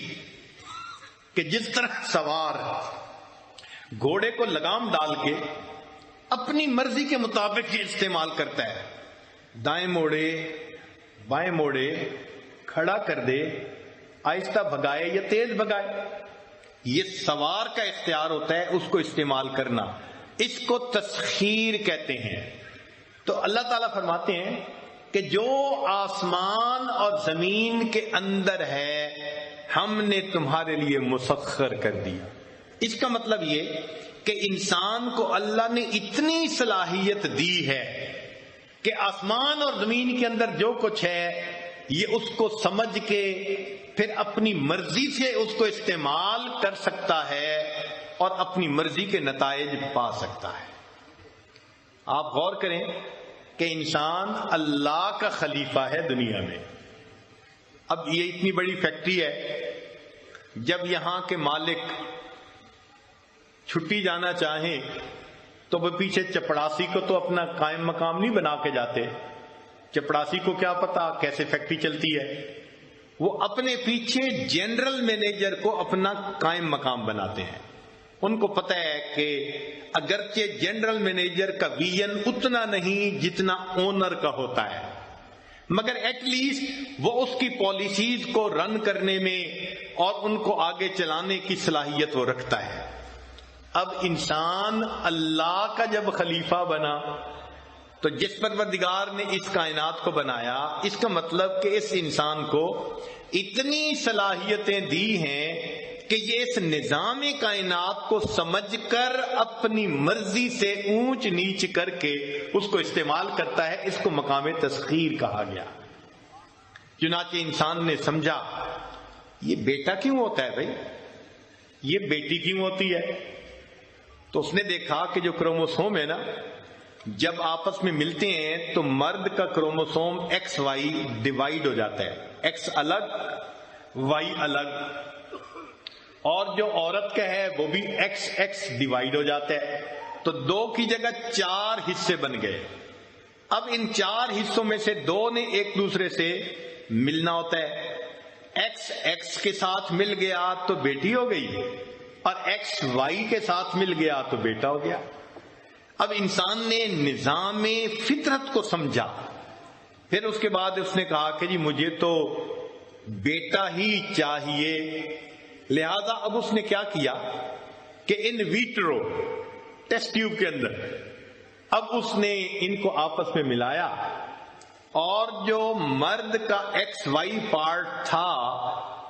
کہ جس طرح سوار گھوڑے کو لگام ڈال کے اپنی مرضی کے مطابق یہ استعمال کرتا ہے، دائیں موڑے بائیں موڑے، کھڑا کر دے، آہستہ بھگائے یا تیز بھگائے، یہ سوار کا اختیار ہوتا ہے اس کو استعمال کرنا. اس کو تسخیر کہتے ہیں. تو اللہ تعالیٰ فرماتے ہیں کہ جو آسمان اور زمین کے اندر ہے ہم نے تمہارے لیے مسخر کر دیا. اس کا مطلب یہ کہ انسان کو اللہ نے اتنی صلاحیت دی ہے کہ آسمان اور زمین کے اندر جو کچھ ہے یہ اس کو سمجھ کے پھر اپنی مرضی سے اس کو استعمال کر سکتا ہے اور اپنی مرضی کے نتائج پا سکتا ہے. آپ غور کریں کہ انسان اللہ کا خلیفہ ہے دنیا میں. اب یہ اتنی بڑی فیکٹری ہے، جب یہاں کے مالک چھٹی جانا چاہیں تو وہ پیچھے چپڑاسی کو تو اپنا قائم مقام نہیں بنا کے جاتے. چپڑاسی کو کیا پتا کیسے فیکٹری چلتی ہے، وہ اپنے پیچھے جنرل مینیجر کو اپنا قائم مقام بناتے ہیں. ان کو پتہ ہے کہ اگرچہ جنرل مینیجر کا ویژن اتنا نہیں جتنا اونر کا ہوتا ہے، مگر ایٹ لیسٹ وہ اس کی پالیسیز کو رن کرنے میں اور ان کو آگے چلانے کی صلاحیت وہ رکھتا ہے. اب انسان اللہ کا جب خلیفہ بنا تو جس پروردگار نے اس کائنات کو بنایا، اس کا مطلب کہ اس انسان کو اتنی صلاحیتیں دی ہیں کہ یہ اس نظام کائنات کو سمجھ کر اپنی مرضی سے اونچ نیچ کر کے اس کو استعمال کرتا ہے. اس کو مقام تسخیر کہا گیا. چنانچہ انسان نے سمجھا یہ بیٹا کیوں ہوتا ہے بھائی، یہ بیٹی کیوں ہوتی ہے. تو اس نے دیکھا کہ جو کروموسوم ہے نا، جب آپس میں ملتے ہیں تو مرد کا کروموسوم ایکس وائی ڈیوائیڈ ہو جاتا ہے، ایکس الگ وائی الگ، اور جو عورت کا ہے وہ بھی ایکس ایکس ڈیوائیڈ ہو جاتا ہے. تو 2 کی جگہ 4 حصے بن گئے. اب ان 4 حصوں میں سے 2 نے ایک دوسرے سے ملنا ہوتا ہے. ایکس کے ساتھ مل گیا تو بیٹی ہو گئی، اور ایکس وائی کے ساتھ مل گیا تو بیٹا ہو گیا. اب انسان نے نظام فطرت کو سمجھا، پھر اس کے بعد اس نے کہا کہ جی مجھے تو بیٹا ہی چاہیے. لہذا اب اس نے کیا کیا کہ ان ویٹرو ٹیسٹ ٹیوب کے اندر اب اس نے ان کو آپس میں ملایا، اور جو مرد کا ایکس وائی پارٹ تھا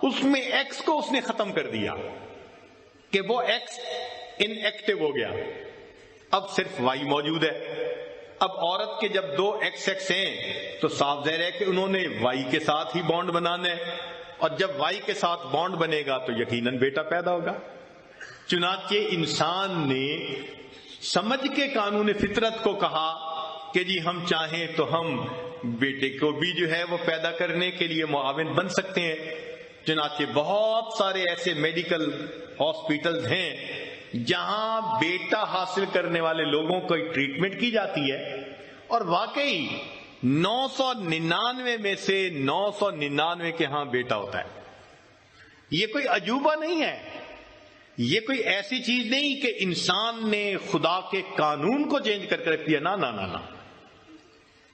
اس میں ایکس کو اس نے ختم کر دیا کہ وہ ایکس ان ایکٹیو ہو گیا، اب صرف وائی موجود ہے. اب عورت کے جب 2 ایکس ہیں تو صاف ظاہر ہے کہ انہوں نے وائی کے ساتھ ہی بانڈ بنانا ہے، اور جب وائی کے ساتھ بانڈ بنے گا تو یقیناً بیٹا پیدا ہوگا. چنانچہ انسان نے سمجھ کے قانون فطرت کو کہا کہ جی ہم چاہیں تو ہم بیٹے کو بھی جو ہے وہ پیدا کرنے کے لیے معاون بن سکتے ہیں. چنانچہ بہت سارے ایسے میڈیکل ہاسپٹلز ہیں جہاں بیٹا حاصل کرنے والے لوگوں کو ٹریٹمنٹ کی جاتی ہے، اور واقعی 999 میں سے 999 کے ہاں بیٹا ہوتا ہے. یہ کوئی عجوبہ نہیں ہے، یہ کوئی ایسی چیز نہیں کہ انسان نے خدا کے قانون کو چینج کر کے رکھ دیا. نہ نہ نہ،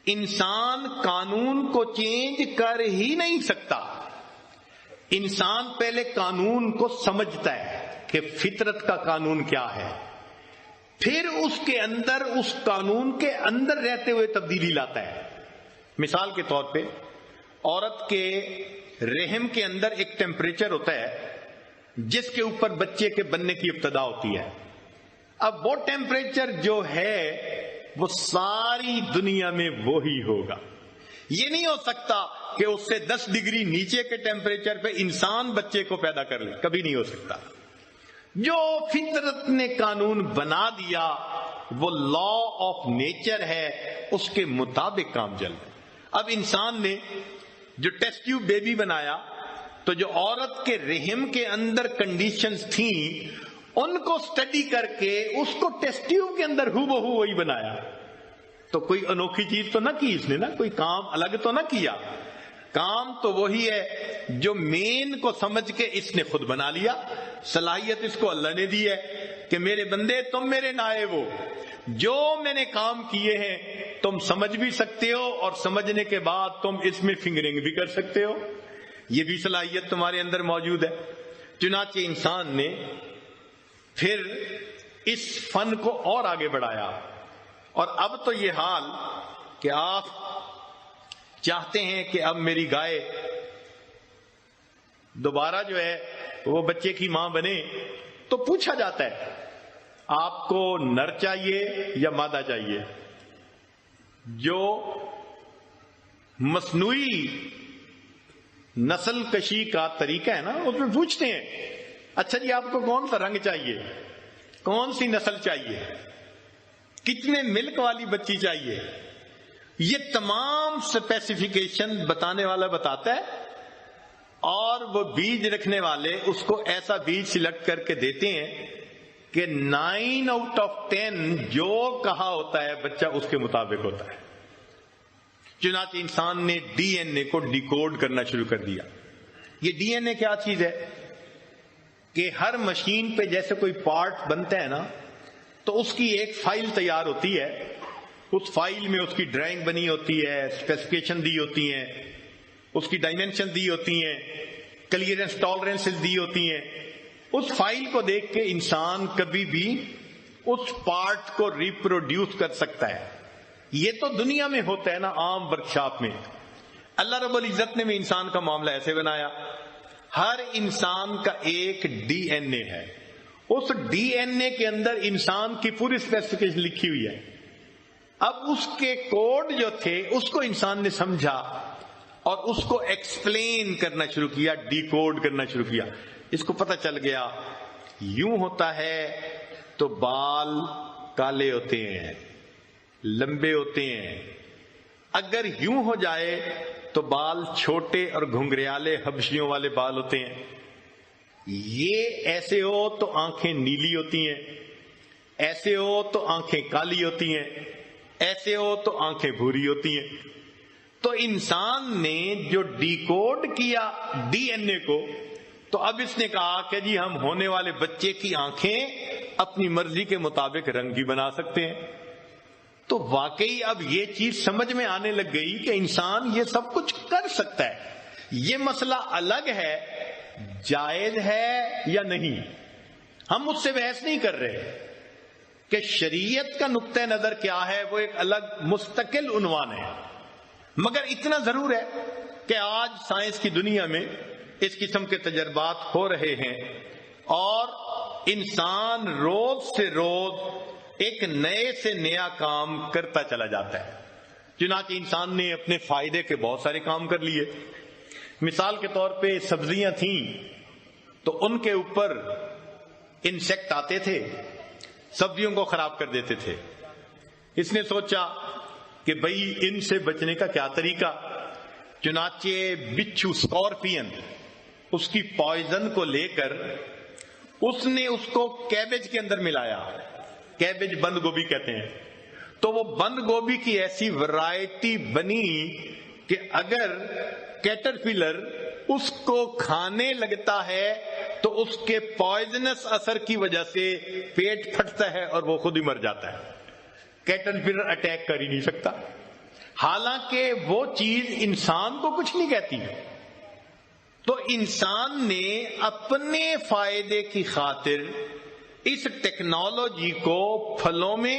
انسان قانون کو چینج کر ہی نہیں سکتا. انسان پہلے قانون کو سمجھتا ہے کہ فطرت کا قانون کیا ہے، پھر اس کے اندر اس قانون کے اندر رہتے ہوئے تبدیلی لاتا ہے. مثال کے طور پہ عورت کے رحم کے اندر ایک ٹیمپریچر ہوتا ہے جس کے اوپر بچے کے بننے کی ابتدا ہوتی ہے. اب وہ ٹیمپریچر جو ہے وہ ساری دنیا میں وہی ہوگا. یہ نہیں ہو سکتا کہ اس سے 10 ڈگری نیچے کے ٹیمپریچر پہ انسان بچے کو پیدا کر لے، کبھی نہیں ہو سکتا. جو فطرت نے قانون بنا دیا وہ لا آف نیچر ہے، اس کے مطابق کام چل رہا ہے. اب انسان نے جو ٹیسٹ ٹیوب بیبی بنایا تو جو عورت کے رحم کے اندر کنڈیشنز تھیں ان کو سٹڈی کر کے اس کو ٹیسٹ ٹیوب کے اندر ہو بہو وہی بنایا. تو کوئی انوکھی چیز تو نہ کی اس نے، نا کوئی کام الگ تو نہ کیا. کام تو وہی ہے جو مین کو سمجھ کے اس نے خود بنا لیا. صلاحیت اس کو اللہ نے دی ہے کہ میرے بندے تم میرے نائب ہو، جو میں نے کام کیے ہیں تم سمجھ بھی سکتے ہو، اور سمجھنے کے بعد تم اس میں فنگرنگ بھی کر سکتے ہو. یہ بھی صلاحیت تمہارے اندر موجود ہے. چنانچہ انسان نے پھر اس فن کو اور آگے بڑھایا، اور اب تو یہ حال کہ آپ چاہتے ہیں کہ اب میری گائے دوبارہ جو ہے وہ بچے کی ماں بنے، تو پوچھا جاتا ہے آپ کو نر چاہیے یا مادہ چاہیے. جو مصنوعی نسل کشی کا طریقہ ہے نا اس میں پوچھتے ہیں اچھا جی آپ کو کون سا رنگ چاہیے، کون سی نسل چاہیے، کتنے ملک والی بچی چاہیے. یہ تمام سپیسیفیکیشن بتانے والا بتاتا ہے، اور وہ بیج رکھنے والے اس کو ایسا بیج سلیکٹ کر کے دیتے ہیں کہ 9 آؤٹ آف 10 جو کہا ہوتا ہے بچہ اس کے مطابق ہوتا ہے. چنانچہ انسان نے ڈی این اے کو ڈیکوڈ کرنا شروع کر دیا. یہ ڈی این اے کیا چیز ہے کہ ہر مشین پہ جیسے کوئی پارٹ بنتا ہے نا تو اس کی ایک فائل تیار ہوتی ہے. اس فائل میں اس کی ڈرائنگ بنی ہوتی ہے، اسپیسیفکیشن دی ہوتی ہیں، اس کی ڈائمینشن دی ہوتی ہیں، کلیئرنس ٹالرنسز دی ہوتی ہیں. اس فائل کو دیکھ کے انسان کبھی بھی اس پارٹ کو ریپروڈیوس کر سکتا ہے. یہ تو دنیا میں ہوتا ہے نا عام ورکشاپ میں. اللہ رب العزت نے بھی انسان کا معاملہ ایسے بنایا. ہر انسان کا ایک ڈی این اے ہے، اس ڈی این اے کے اندر انسان کی پوری اسپیسیفکیشن لکھی ہوئی ہے. اب اس کے کوڈ جو تھے اس کو انسان نے سمجھا اور اس کو ایکسپلین کرنا شروع کیا، ڈی کوڈ کرنا شروع کیا. اس کو پتہ چل گیا یوں ہوتا ہے تو بال کالے ہوتے ہیں، لمبے ہوتے ہیں، اگر یوں ہو جائے تو بال چھوٹے اور گھنگریالے حبشیوں والے بال ہوتے ہیں. یہ ایسے ہو تو آنکھیں نیلی ہوتی ہیں، ایسے ہو تو آنکھیں کالی ہوتی ہیں. ایسے ہو تو آنکھیں بھوری ہوتی ہیں. تو انسان نے جو ڈیکوڈ کیا ڈی این اے کو، تو اب اس نے کہا کہ جی ہم ہونے والے بچے کی آنکھیں اپنی مرضی کے مطابق رنگی بنا سکتے ہیں. تو واقعی اب یہ چیز سمجھ میں آنے لگ گئی کہ انسان یہ سب کچھ کر سکتا ہے. یہ مسئلہ الگ ہے جائز ہے یا نہیں، ہم اس سے بحث نہیں کر رہے کہ شریعت کا نقطہ نظر کیا ہے، وہ ایک الگ مستقل عنوان ہے. مگر اتنا ضرور ہے کہ آج سائنس کی دنیا میں اس قسم کے تجربات ہو رہے ہیں اور انسان روز سے روز ایک نئے سے نیا کام کرتا چلا جاتا ہے. چنانچہ انسان نے اپنے فائدے کے بہت سارے کام کر لیے. مثال کے طور پہ سبزیاں تھیں تو ان کے اوپر انسیکٹ آتے تھے، سبزیوں کو خراب کر دیتے تھے. اس نے سوچا کہ بھئی ان سے بچنے کا کیا طریقہ. چنانچہ بچھو اسکارپین اس کی پوائزن کو لے کر اس نے اس کو کیبج کے اندر ملایا. کیبج بند گوبھی کہتے ہیں. تو وہ بند گوبھی کی ایسی ورائٹی بنی کہ اگر کیٹرپلر اس کو کھانے لگتا ہے تو اس کے پوائزنس اثر کی وجہ سے پیٹ پھٹتا ہے اور وہ خود ہی مر جاتا ہے. کیٹرپلر اٹیک کر ہی نہیں سکتا، حالانکہ وہ چیز انسان کو کچھ نہیں کہتی. تو انسان نے اپنے فائدے کی خاطر اس ٹیکنالوجی کو پھلوں میں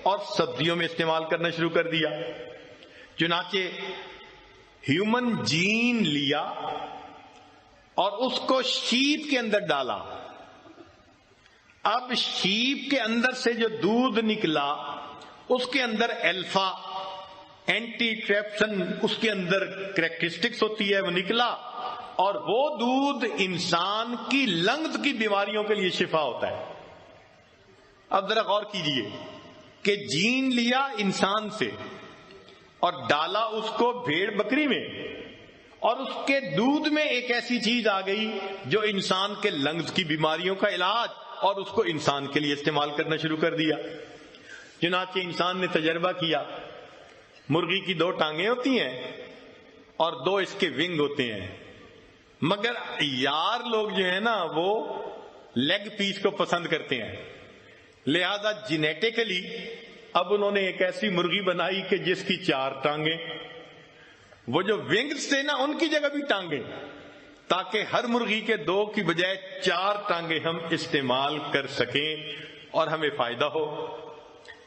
اور سبزیوں میں استعمال کرنا شروع کر دیا. چنانچہ ہیومن جین لیا اور اس کو شیپ کے اندر ڈالا. اب شیپ کے اندر سے جو دودھ نکلا اس کے اندر الفا اینٹی ٹریپسن اس کے اندر کریکٹرسٹکس ہوتی ہے، وہ نکلا اور وہ دودھ انسان کی لنگز کی بیماریوں کے لیے شفا ہوتا ہے. اب ذرا غور کیجئے کہ جین لیا انسان سے اور ڈالا اس کو بھیڑ بکری میں، اور اس کے دودھ میں ایک ایسی چیز آ گئی جو انسان کے لنگز کی بیماریوں کا علاج، اور اس کو انسان کے لیے استعمال کرنا شروع کر دیا. چنانچہ انسان نے تجربہ کیا. مرغی کی 2 ٹانگیں ہوتی ہیں اور 2 اس کے ونگ ہوتے ہیں، مگر یار لوگ جو ہیں نا وہ لیگ پیس کو پسند کرتے ہیں. لہذا جینیٹیکلی اب انہوں نے ایک ایسی مرغی بنائی کہ جس کی 4 ٹانگیں، وہ جو ونگز تھے نا ان کی جگہ بھی ٹانگیں، تاکہ ہر مرغی کے 2 کی بجائے 4 ٹانگیں ہم استعمال کر سکیں اور ہمیں فائدہ ہو.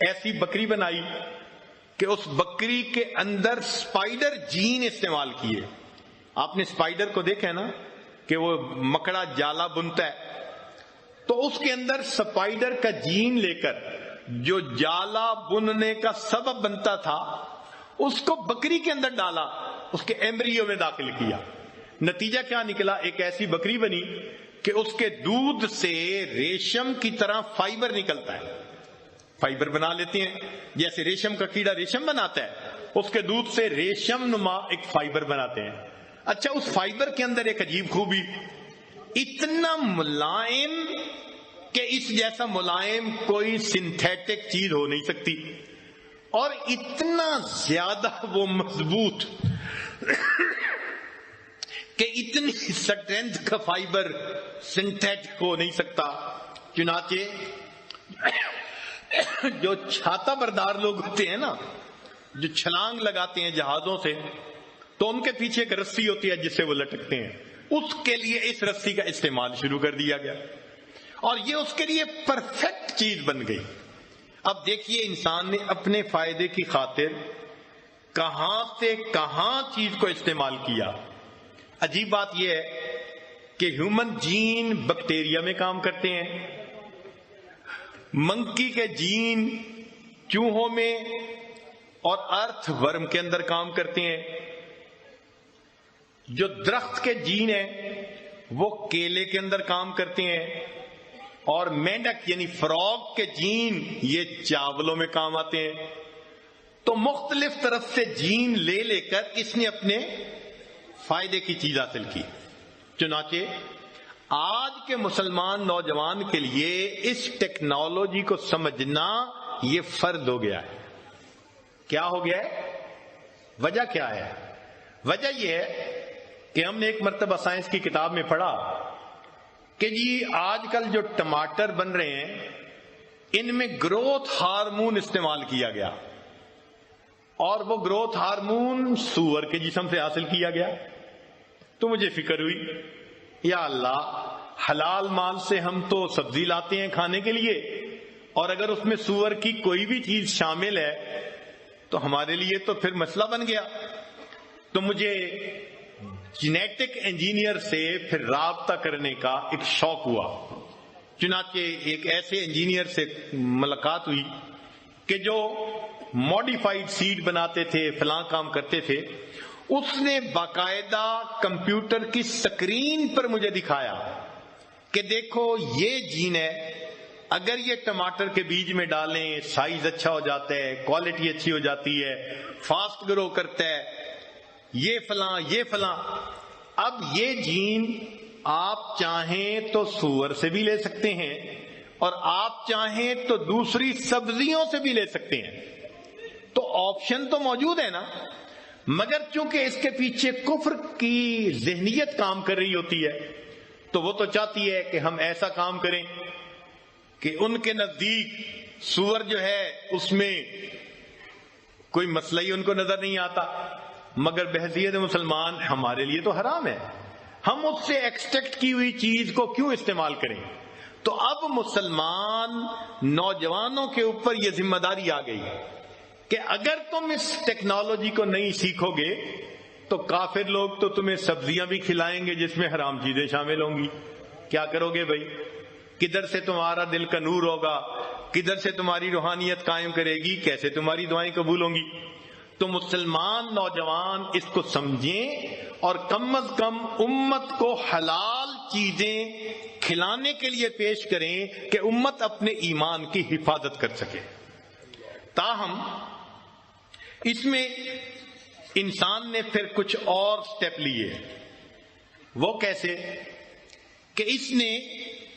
ایسی بکری بنائی کہ اس بکری کے اندر سپائڈر جین استعمال کیے. آپ نے سپائڈر کو دیکھا ہے نا کہ وہ مکڑا جالا بنتا ہے، تو اس کے اندر سپائڈر کا جین لے کر جو جالا بننے کا سبب بنتا تھا اس کو بکری کے اندر ڈالا، اس کے ایمبریو میں داخل کیا. نتیجہ کیا نکلا؟ ایک ایسی بکری بنی کہ اس کے دودھ سے ریشم کی طرح فائبر نکلتا ہے. فائبر بنا لیتے ہیں جیسے ریشم کا کیڑا ریشم بناتا ہے، اس کے دودھ سے ریشم نما ایک فائبر بناتے ہیں. اچھا، اس فائبر کے اندر ایک عجیب خوبی، اتنا ملائم کہ اس جیسا ملائم کوئی سنتھیٹک چیز ہو نہیں سکتی، اور اتنا زیادہ وہ مضبوط کہ اتنی سٹرینتھ کا فائبر سنتھیٹک ہو نہیں سکتا. چنانچہ جو چھاتا بردار لوگ ہوتے ہیں نا، جو چھلانگ لگاتے ہیں جہازوں سے، تو ان کے پیچھے ایک رسی ہوتی ہے جس سے وہ لٹکتے ہیں، اس کے لیے اس رسی کا استعمال شروع کر دیا گیا اور یہ اس کے لیے پرفیکٹ چیز بن گئی. اب دیکھیے انسان نے اپنے فائدے کی خاطر کہاں سے کہاں چیز کو استعمال کیا. عجیب بات یہ ہے کہ ہیومن جین بیکٹیریا میں کام کرتے ہیں، منکی کے جین چوہوں میں اور ارتھ ورم کے اندر کام کرتے ہیں. جو درخت کے جین ہیں وہ کیلے کے اندر کام کرتے ہیں، اور مینڈک یعنی فراگ کے جین یہ چاولوں میں کام آتے ہیں. تو مختلف طرف سے جین لے لے کر اس نے اپنے فائدے کی چیز حاصل کی. چنانچہ آج کے مسلمان نوجوان کے لیے اس ٹیکنالوجی کو سمجھنا یہ فرض ہو گیا ہے. کیا ہو گیا ہے؟ وجہ کیا ہے؟ وجہ یہ ہے کہ ہم نے ایک مرتبہ سائنس کی کتاب میں پڑھا کہ جی آج کل جو ٹماٹر بن رہے ہیں ان میں گروتھ ہارمون استعمال کیا گیا، اور وہ گروتھ ہارمون سور کے جسم سے حاصل کیا گیا۔ تو مجھے فکر ہوئی، یا اللہ، حلال مال سے ہم تو سبزی لاتے ہیں کھانے کے لیے، اور اگر اس میں سور کی کوئی بھی چیز شامل ہے تو ہمارے لیے تو پھر مسئلہ بن گیا۔ تو مجھے جینیٹک انجینئر سے پھر رابطہ کرنے کا ایک شوق ہوا، چنانچہ ایک ایسے انجینئر سے ملاقات ہوئی کہ جو موڈیفائڈ سیڈ بناتے تھے، فلاں کام کرتے تھے۔ اس نے باقاعدہ کمپیوٹر کی سکرین پر مجھے دکھایا کہ دیکھو یہ جین ہے، اگر یہ ٹماٹر کے بیج میں ڈالیں سائز اچھا ہو جاتا ہے، کوالٹی اچھی ہو جاتی ہے، فاسٹ گرو کرتا ہے، یہ فلاں یہ فلاں۔ اب یہ جین آپ چاہیں تو سور سے بھی لے سکتے ہیں، اور آپ چاہیں تو دوسری سبزیوں سے بھی لے سکتے ہیں، تو آپشن تو موجود ہے نا۔ مگر چونکہ اس کے پیچھے کفر کی ذہنیت کام کر رہی ہوتی ہے، تو وہ تو چاہتی ہے کہ ہم ایسا کام کریں کہ ان کے نزدیک سور جو ہے اس میں کوئی مسئلہ ہی ان کو نظر نہیں آتا، مگر بحیثیت مسلمان ہمارے لیے تو حرام ہے، ہم اس سے ایکسٹریکٹ کی ہوئی چیز کو کیوں استعمال کریں؟ تو اب مسلمان نوجوانوں کے اوپر یہ ذمہ داری آ گئی کہ اگر تم اس ٹیکنالوجی کو نہیں سیکھو گے تو کافر لوگ تو تمہیں سبزیاں بھی کھلائیں گے جس میں حرام چیزیں شامل ہوں گی۔ کیا کرو گے بھائی؟ کدھر سے تمہارا دل کا نور ہوگا؟ کدھر سے تمہاری روحانیت قائم کرے گی؟ کیسے تمہاری دعائیں قبول ہوں گی؟ تو مسلمان نوجوان اس کو سمجھیں اور کم از کم امت کو حلال چیزیں کھلانے کے لیے پیش کریں کہ امت اپنے ایمان کی حفاظت کر سکے۔ تاہم اس میں انسان نے پھر کچھ اور سٹیپ لیے۔ وہ کیسے؟ کہ اس نے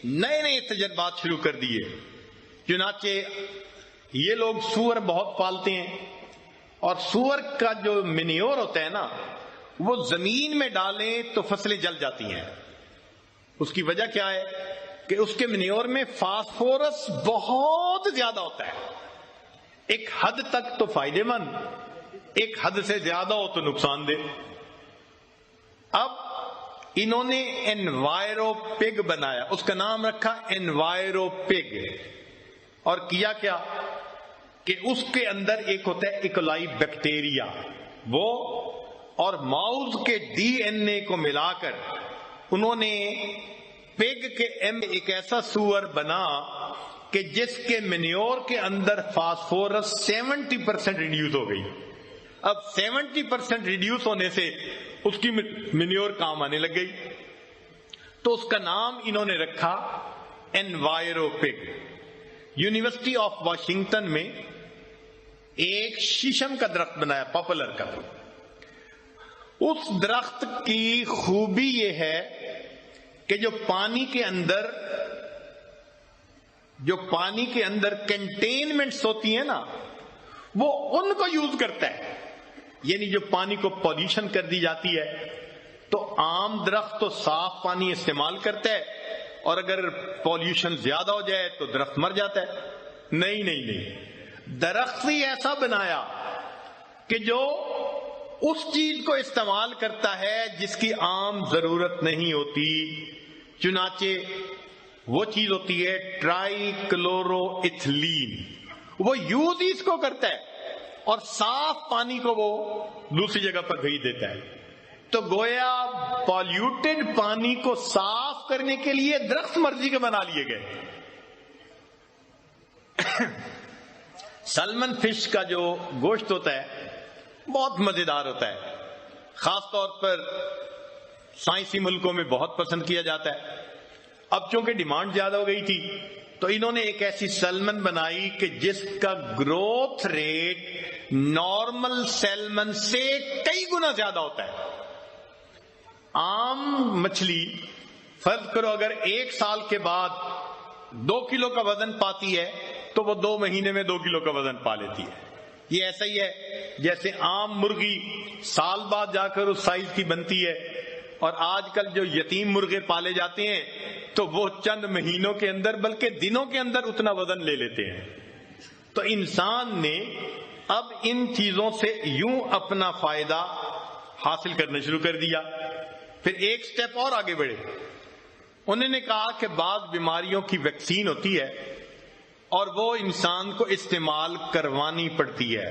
نئے نئے تجربات شروع کر دیے۔ چنانچہ یہ لوگ سور بہت پالتے ہیں، اور سور کا جو مینیور ہوتا ہے نا وہ زمین میں ڈالیں تو فصلیں جل جاتی ہیں۔ اس کی وجہ کیا ہے؟ کہ اس کے مینیور میں فاسفورس بہت زیادہ ہوتا ہے، ایک حد تک تو فائدے مند، ایک حد سے زیادہ ہو تو نقصان دہ۔ اب انہوں نے انوائرو پگ بنایا، اس کا نام رکھا انوائرو پگ، اور کیا کیا کہ اس کے اندر ایک ہوتا ہے ایکولائی بیکٹیریا، وہ اور ماؤز کے ڈی این اے کو ملا کر انہوں نے پگ کے ایک ایسا سور بنا کہ جس کے مینیور کے اندر فاسفورس 70% ریڈیوس ہو گئی۔ اب 70% ریڈیوس ہونے سے اس کی مینیور کام آنے لگ گئی، تو اس کا نام انہوں نے رکھا انوائرو پگ۔ یونیورسٹی آف واشنگٹن میں ایک شیشم کا درخت بنایا، پاپولر کا۔ اس درخت کی خوبی یہ ہے کہ جو پانی کے اندر کنٹینمنٹس ہوتی ہیں نا، وہ ان کو یوز کرتا ہے، یعنی جو پانی کو پولیوشن کر دی جاتی ہے تو عام درخت تو صاف پانی استعمال کرتا ہے، اور اگر پولیوشن زیادہ ہو جائے تو درخت مر جاتا ہے۔ نہیں، درخت ہی ایسا بنایا کہ جو اس چیز کو استعمال کرتا ہے جس کی عام ضرورت نہیں ہوتی۔ چنانچہ وہ چیز ہوتی ہے ٹرائی کلورو ایتھلین، وہ یوز ہی اس کو کرتا ہے اور صاف پانی کو وہ دوسری جگہ پر بھیج دیتا ہے۔ تو گویا پالیوٹیڈ پانی کو صاف کرنے کے لیے درخت مرضی کے بنا لیے گئے۔ سلمن فش کا جو گوشت ہوتا ہے بہت مزیدار ہوتا ہے، خاص طور پر سائنسی ملکوں میں بہت پسند کیا جاتا ہے۔ اب چونکہ ڈیمانڈ زیادہ ہو گئی تھی تو انہوں نے ایک ایسی سلمن بنائی کہ جس کا گروتھ ریٹ نارمل سیلمن سے کئی گنا زیادہ ہوتا ہے۔ عام مچھلی فرض کرو اگر 1 سال کے بعد 2 کلو کا وزن پاتی ہے تو وہ 2 مہینے میں 2 کلو کا وزن پا لیتی ہے، یہ ایسا ہی ہے جیسے عام مرغی سال بعد جا کر اس سائز کی بنتی ہے، اور آج کل جو یتیم مرغے پالے جاتے ہیں تو وہ چند مہینوں کے اندر بلکہ دنوں کے اندر اتنا وزن لے لیتے ہیں۔ تو انسان نے اب ان چیزوں سے یوں اپنا فائدہ حاصل کرنا شروع کر دیا۔ پھر ایک سٹیپ اور آگے بڑھے، انہوں نے کہا کہ بعض بیماریوں کی ویکسین ہوتی ہے اور وہ انسان کو استعمال کروانی پڑتی ہے،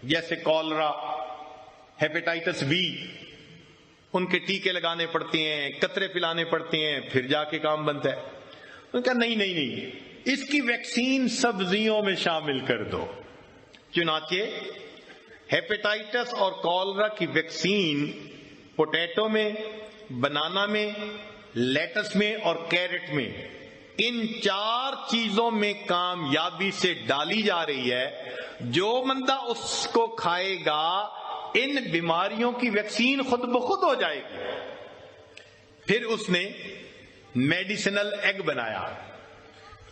جیسے کولرا، ہیپیٹائٹس بی، ان کے ٹیکے لگانے پڑتے ہیں، قطرے پلانے پڑتے ہیں، پھر جا کے کام بنتا ہے۔ انہوں نے کہا نہیں، اس کی ویکسین سبزیوں میں شامل کر دو۔ چنانچہ ہیپیٹائٹس اور کولرا کی ویکسین پوٹیٹو میں، بنانا میں، لیٹس میں اور کیرٹ میں، ان 4 چیزوں میں کامیابی سے ڈالی جا رہی ہے۔ جو بندہ اس کو کھائے گا ان بیماریوں کی ویکسین خود بخود ہو جائے گی۔ پھر اس نے میڈیسنل ایگ بنایا،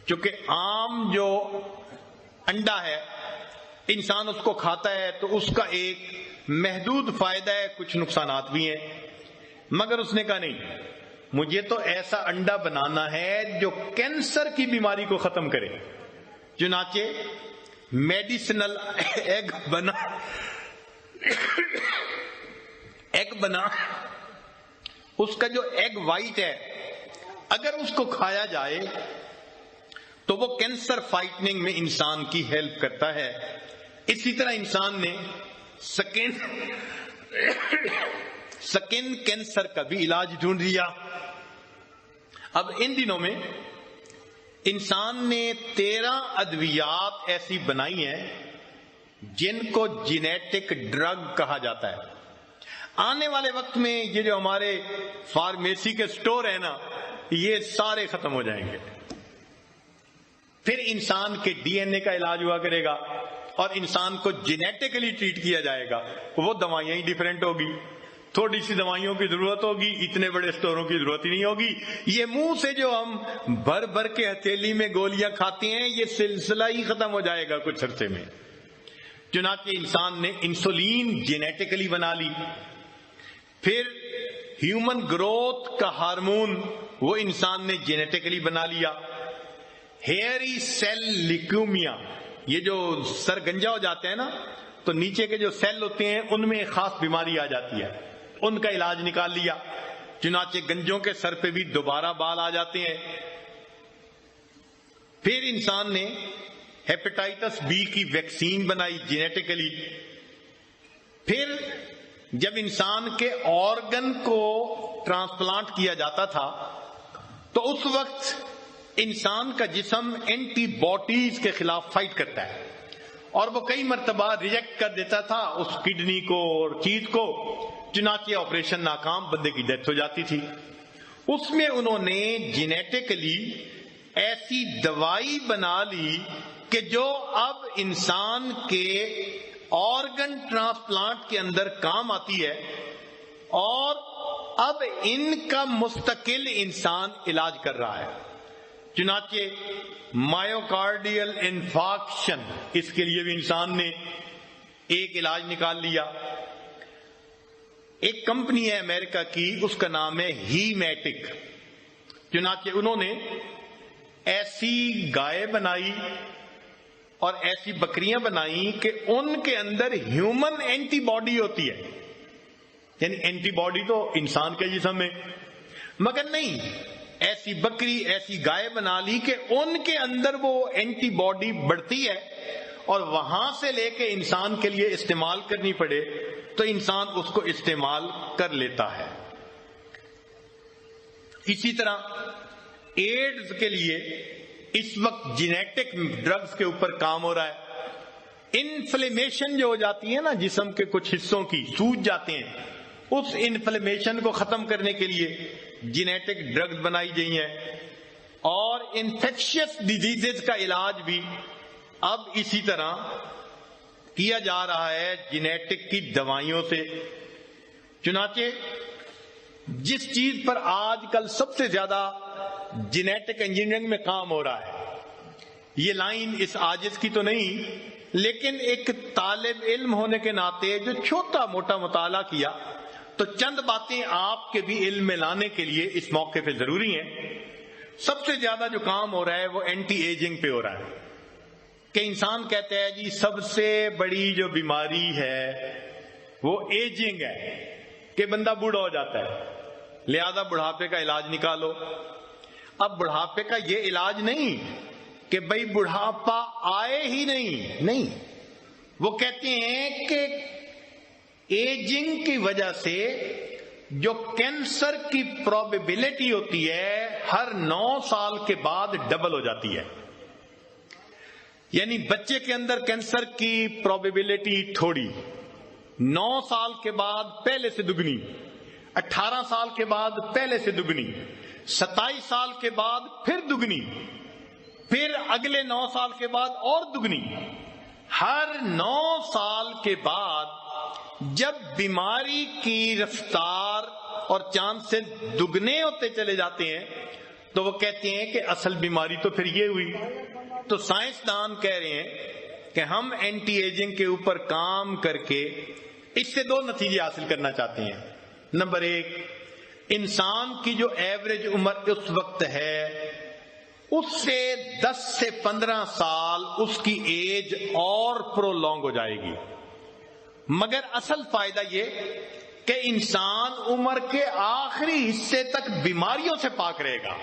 چونکہ عام جو انڈا ہے انسان اس کو کھاتا ہے تو اس کا ایک محدود فائدہ ہے، کچھ نقصانات بھی ہیں، مگر اس نے کہا نہیں، مجھے تو ایسا انڈا بنانا ہے جو کینسر کی بیماری کو ختم کرے۔ چنانچہ میڈیسنل ایگ بنا، اس کا جو ایگ وائٹ ہے اگر اس کو کھایا جائے تو وہ کینسر فائٹنگ میں انسان کی ہیلپ کرتا ہے۔ اسی طرح انسان نے سکن کینسر کا بھی علاج ڈھونڈ لیا۔ اب ان دنوں میں انسان نے 13 ادویات ایسی بنائی ہیں جن کو جینیٹک ڈرگ کہا جاتا ہے۔ آنے والے وقت میں یہ جو ہمارے فارمیسی کے سٹور ہیں نا، یہ سارے ختم ہو جائیں گے۔ پھر انسان کے ڈی این اے کا علاج ہوا کرے گا اور انسان کو جینیٹکلی ٹریٹ کیا جائے گا۔ وہ دوائیاں ہی ڈیفرنٹ ہوگی، تھوڑی سی دوائیوں کی ضرورت ہوگی، اتنے بڑے سٹوروں کی ضرورت ہی نہیں ہوگی۔ یہ منہ سے جو ہم بھر بھر کے ہتھیلی میں گولیاں کھاتے ہیں، یہ سلسلہ ہی ختم ہو جائے گا کچھ عرصے میں۔ چنانچہ انسان نے انسولین جینیٹکلی بنا لی۔ پھر ہیومن گروتھ کا ہارمون وہ انسان نے جینیٹکلی بنا لیا۔ ہیئری سیل لیکومیا، یہ جو سر گنجا ہو جاتے ہیں نا تو نیچے کے جو سیل ہوتے ہیں ان میں ایک خاص بیماری آ جاتی ہے، ان کا علاج نکال لیا۔ چنانچہ گنجوں کے سر پہ بھی دوبارہ بال آ جاتے ہیں۔ پھر انسان نے ہیپیٹائٹس بی کی ویکسین بنائی جینیٹکلی۔ پھر جب انسان کے آرگن کو ٹرانسپلانٹ کیا جاتا تھا تو اس وقت انسان کا جسم اینٹی باڈیز کے خلاف فائٹ کرتا ہے اور وہ کئی مرتبہ ریجیکٹ کر دیتا تھا اس کڈنی کو اور چیز کو، چنانچہ آپریشن ناکام، بندے کی ڈیتھ ہو جاتی تھی۔ اس میں انہوں نے جینیٹکلی ایسی دوائی بنا لی کہ جو اب انسان کے آرگن ٹرانسپلانٹ کے اندر کام آتی ہے، اور اب ان کا مستقل انسان علاج کر رہا ہے۔ چنانچہ مائیوکارڈیل انفارکشن، اس کے لیے بھی انسان نے ایک علاج نکال لیا۔ ایک کمپنی ہے امریکہ کی، اس کا نام ہے ہیمیٹک۔ چنانچہ انہوں نے ایسی گائے بنائی اور ایسی بکریاں بنائی کہ ان کے اندر ہیومن اینٹی باڈی ہوتی ہے، یعنی اینٹی باڈی تو انسان کے جسم میں، مگر نہیں، ایسی بکری ایسی گائے بنا لی کہ ان کے اندر وہ اینٹی باڈی بڑھتی ہے اور وہاں سے لے کے انسان کے لیے استعمال کرنی پڑے تو انسان اس کو استعمال کر لیتا ہے۔ اسی طرح ایڈز کے لیے اس وقت جینیٹک ڈرگز کے اوپر کام ہو رہا ہے۔ انفلیمیشن جو ہو جاتی ہے نا جسم کے کچھ حصوں کی، سوج جاتے ہیں، اس انفلیمیشن کو ختم کرنے کے لیے جینیٹک ڈرگز بنائی گئی ہیں، اور انفیکشس ڈیزیزز کا علاج بھی اب اسی طرح کیا جا رہا ہے جینیٹک کی دوائیوں سے۔ چنانچہ جس چیز پر آج کل سب سے زیادہ جینیٹک انجینئرنگ میں کام ہو رہا ہے، یہ لائن اس عاجز کی تو نہیں، لیکن ایک طالب علم ہونے کے ناطے جو چھوٹا موٹا مطالعہ کیا تو چند باتیں آپ کے بھی علم میں لانے کے لیے اس موقع پہ ضروری ہیں۔ سب سے زیادہ جو کام ہو رہا ہے وہ اینٹی ایجنگ پہ ہو رہا ہے کہ انسان کہتا ہے جی سب سے بڑی جو بیماری ہے وہ ایجنگ ہے، کہ بندہ بوڑھا ہو جاتا ہے، لہذا بڑھاپے کا علاج نکالو۔ اب بڑھاپے کا یہ علاج نہیں کہ بھئی بڑھاپا آئے ہی نہیں، وہ کہتے ہیں کہ ایجنگ کی وجہ سے جو کینسر کی پروبیبلٹی ہوتی ہے ہر 9 سال کے بعد ڈبل ہو جاتی ہے۔ یعنی بچے کے اندر کینسر کی پروبیبلٹی تھوڑی، 9 سال کے بعد پہلے سے دگنی، 18 سال کے بعد پہلے سے دگنی، 27 سال کے بعد پھر دگنی، پھر اگلے 9 سال کے بعد اور دگنی۔ ہر 9 سال کے بعد جب بیماری کی رفتار اور چانسز دگنے ہوتے چلے جاتے ہیں تو وہ کہتے ہیں کہ اصل بیماری تو پھر یہ ہوئی۔ تو سائنسدان کہہ رہے ہیں کہ ہم اینٹی ایجنگ کے اوپر کام کر کے اس سے 2 نتیجے حاصل کرنا چاہتے ہیں۔ نمبر 1، انسان کی جو ایوریج عمر اس وقت ہے اس سے 10 سے 15 سال اس کی ایج اور پرولونگ ہو جائے گی، مگر اصل فائدہ یہ کہ انسان عمر کے آخری حصے تک بیماریوں سے پاک رہے گا۔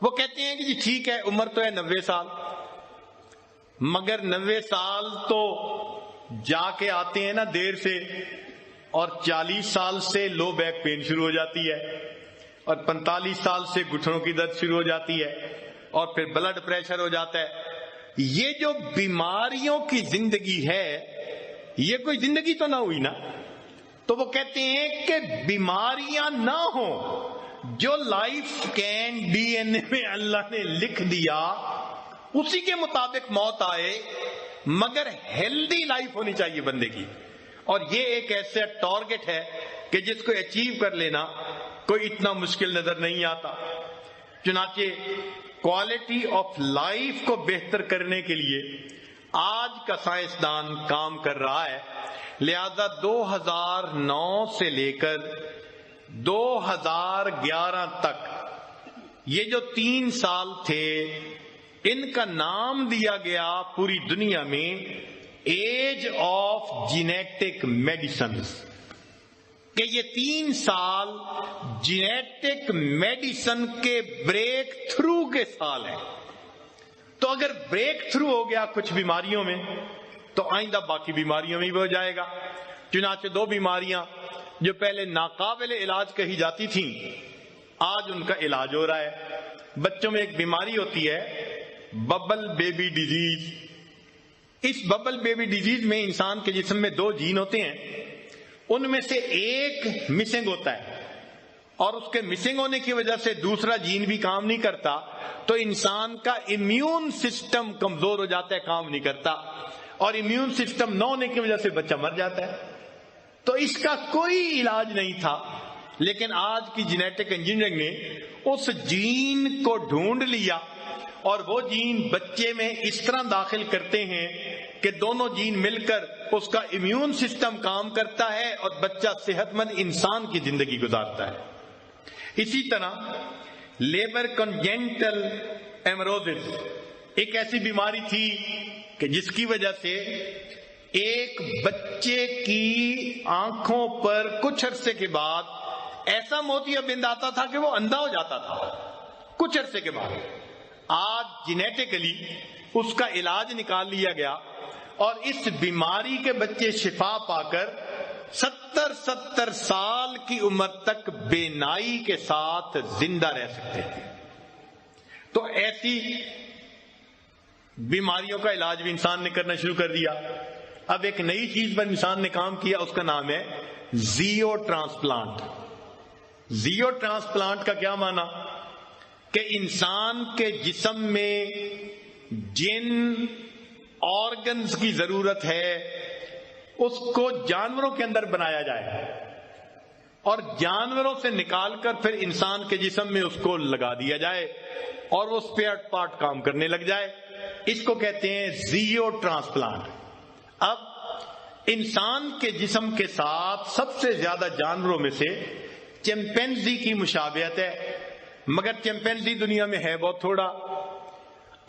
وہ کہتے ہیں کہ جی ٹھیک ہے عمر تو ہے 90 سال، مگر 90 سال تو جا کے آتے ہیں نا دیر سے، اور 40 سال سے لو بیک پین شروع ہو جاتی ہے، اور 45 سال سے گھٹنوں کی درد شروع ہو جاتی ہے، اور پھر بلڈ پریشر ہو جاتا ہے۔ یہ جو بیماریوں کی زندگی ہے یہ کوئی زندگی تو نہ ہوئی نا۔ تو وہ کہتے ہیں کہ بیماریاں نہ ہوں، جو لائف سکین ڈی این اے میں اللہ نے لکھ دیا اسی کے مطابق موت آئے، مگر ہیلدی لائف ہونی چاہیے بندے کی۔ اور یہ ایک ایسا ٹارگٹ ہے کہ جس کو اچیو کر لینا کوئی اتنا مشکل نظر نہیں آتا۔ چنانچہ کوالٹی آف لائف کو بہتر کرنے کے لیے آج کا سائنسدان کام کر رہا ہے، لہذا 2009 سے لے کر 2011 تک یہ جو 3 سال تھے ان کا نام دیا گیا پوری دنیا میں ایج آف جینیٹک میڈیسنز، کہ یہ 3 سال جینیٹک میڈیسن کے بریک تھرو کے سال ہیں۔ تو اگر بریک تھرو ہو گیا کچھ بیماریوں میں تو آئندہ باقی بیماریوں میں بھی ہو جائے گا۔ چنانچہ 2 بیماریاں جو پہلے ناقابل علاج کہی جاتی تھیں آج ان کا علاج ہو رہا ہے۔ بچوں میں ایک بیماری ہوتی ہے ببل بیبی ڈیزیز۔ اس ببل بیبی ڈیزیز میں انسان کے جسم میں 2 جین ہوتے ہیں، ان میں سے ایک مسنگ ہوتا ہے، اور اس کے مسنگ ہونے کی وجہ سے دوسرا جین بھی کام نہیں کرتا، تو انسان کا امیون سسٹم کمزور ہو جاتا ہے، کام نہیں کرتا، اور امیون سسٹم نہ ہونے کی وجہ سے بچہ مر جاتا ہے۔ تو اس کا کوئی علاج نہیں تھا، لیکن آج کی جینیٹک انجینئرنگ نے اس جین کو ڈھونڈ لیا، اور وہ جین بچے میں اس طرح داخل کرتے ہیں کہ دونوں جین مل کر اس کا امیون سسٹم کام کرتا ہے اور بچہ صحت مند انسان کی زندگی گزارتا ہے۔ اسی طرح لیبر کنجینٹل ایمروزس ایک ایسی بیماری تھی کہ جس کی وجہ سے ایک بچے کی آنکھوں پر کچھ عرصے کے بعد ایسا موتیا بند آتا تھا کہ وہ اندھا ہو جاتا تھا کچھ عرصے کے بعد۔ آج جینیٹیکلی اس کا علاج نکال لیا گیا اور اس بیماری کے بچے شفا پا کر 70 سال کی عمر تک بینائی کے ساتھ زندہ رہ سکتے ہیں۔ تو ایسی بیماریوں کا علاج بھی انسان نے کرنا شروع کر دیا۔ اب ایک نئی چیز پر انسان نے کام کیا، اس کا نام ہے زیو ٹرانسپلانٹ۔ زیو ٹرانسپلانٹ کا کیا معنی؟ کہ انسان کے جسم میں جن آرگنز کی ضرورت ہے اس کو جانوروں کے اندر بنایا جائے اور جانوروں سے نکال کر پھر انسان کے جسم میں اس کو لگا دیا جائے اور وہ اسپیئر پارٹ کام کرنے لگ جائے۔ اس کو کہتے ہیں زیو ٹرانسپلانٹ. اب انسان کے جسم کے ساتھ سب سے زیادہ جانوروں میں سے چمپینزی کی مشابہت ہے، مگر چمپینزی دنیا میں ہے بہت تھوڑا.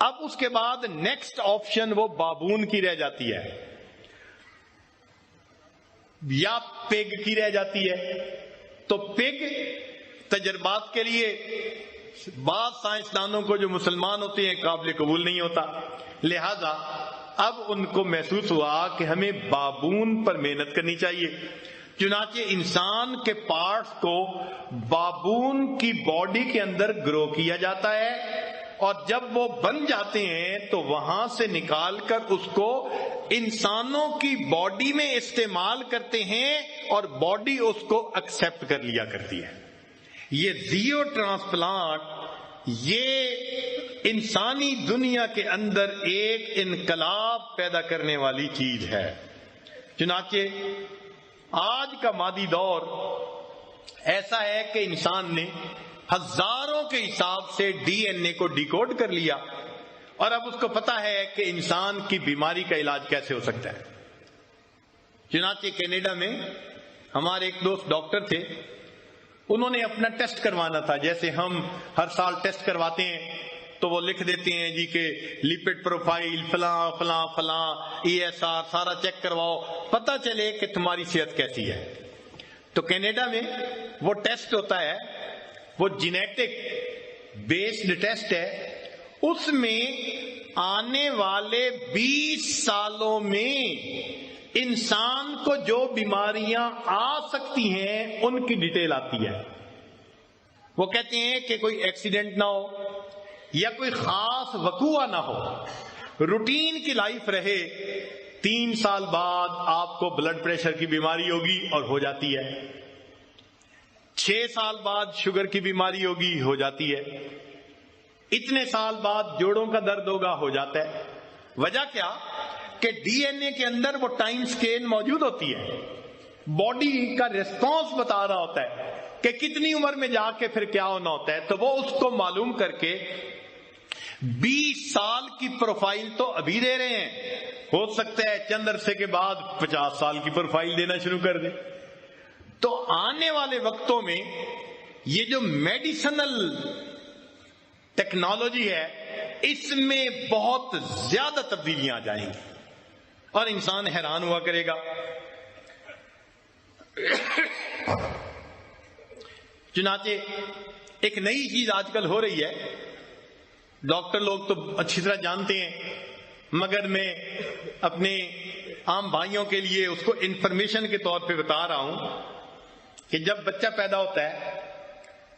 اب اس کے بعد نیکسٹ آپشن وہ بابون کی رہ جاتی ہے یا پگ کی رہ جاتی ہے. تو پگ تجربات کے لیے بعض سائنسدانوں کو جو مسلمان ہوتے ہیں قابل قبول نہیں ہوتا، لہذا اب ان کو محسوس ہوا کہ ہمیں بابون پر محنت کرنی چاہیے. چنانچہ انسان کے پارٹس کو بابون کی باڈی کے اندر گرو کیا جاتا ہے، اور جب وہ بن جاتے ہیں تو وہاں سے نکال کر اس کو انسانوں کی باڈی میں استعمال کرتے ہیں اور باڈی اس کو ایکسپٹ کر لیا کرتی ہے. یہ زیو ٹرانسپلانٹ یہ انسانی دنیا کے اندر ایک انقلاب پیدا کرنے والی چیز ہے. چنانچہ آج کا مادی دور ایسا ہے کہ انسان نے ہزاروں کے حساب سے ڈی این اے کو ڈیکوڈ کر لیا، اور اب اس کو پتا ہے کہ انسان کی بیماری کا علاج کیسے ہو سکتا ہے. چنانچہ کینیڈا میں ہمارے ایک دوست ڈاکٹر تھے، انہوں نے اپنا ٹیسٹ کروانا تھا. جیسے ہم ہر سال ٹیسٹ کرواتے ہیں تو وہ لکھ دیتے ہیں جی کہ لیپڈ پروفائل فلاں فلاں فلاں ESR سارا چیک کرواؤ، پتہ چلے کہ تمہاری صحت کیسی ہے. تو کینیڈا میں وہ ٹیسٹ ہوتا ہے، وہ جینیٹک بیسڈ ٹیسٹ ہے. اس میں آنے والے 20 سالوں میں انسان کو جو بیماریاں آ سکتی ہیں ان کی ڈیٹیل آتی ہے. وہ کہتے ہیں کہ کوئی ایکسیڈنٹ نہ ہو یا کوئی خاص وقوع نہ ہو، روٹین کی لائف رہے، 3 سال بعد آپ کو بلڈ پریشر کی بیماری ہوگی اور ہو جاتی ہے، 6 سال بعد شوگر کی بیماری ہوگی، ہو جاتی ہے، اتنے سال بعد جوڑوں کا درد ہوگا، ہو جاتا ہے. وجہ کیا کہ ڈی این اے کے اندر وہ ٹائم سکیل موجود ہوتی ہے، باڈی کا ریسپانس بتا رہا ہوتا ہے کہ کتنی عمر میں جا کے پھر کیا ہونا ہوتا ہے. تو وہ اس کو معلوم کر کے 20 سال کی پروفائل تو ابھی دے رہے ہیں، ہو سکتا ہے چند عرصے کے بعد 50 سال کی پروفائل دینا شروع کر دیں. تو آنے والے وقتوں میں یہ جو میڈیسنل ٹیکنالوجی ہے اس میں بہت زیادہ تبدیلیاں آ جائیں گی اور انسان حیران ہوا کرے گا. چنانچہ ایک نئی چیز آج کل ہو رہی ہے، ڈاکٹر لوگ تو اچھی طرح جانتے ہیں، مگر میں اپنے عام بھائیوں کے لیے اس کو انفارمیشن کے طور پہ بتا رہا ہوں کہ جب بچہ پیدا ہوتا ہے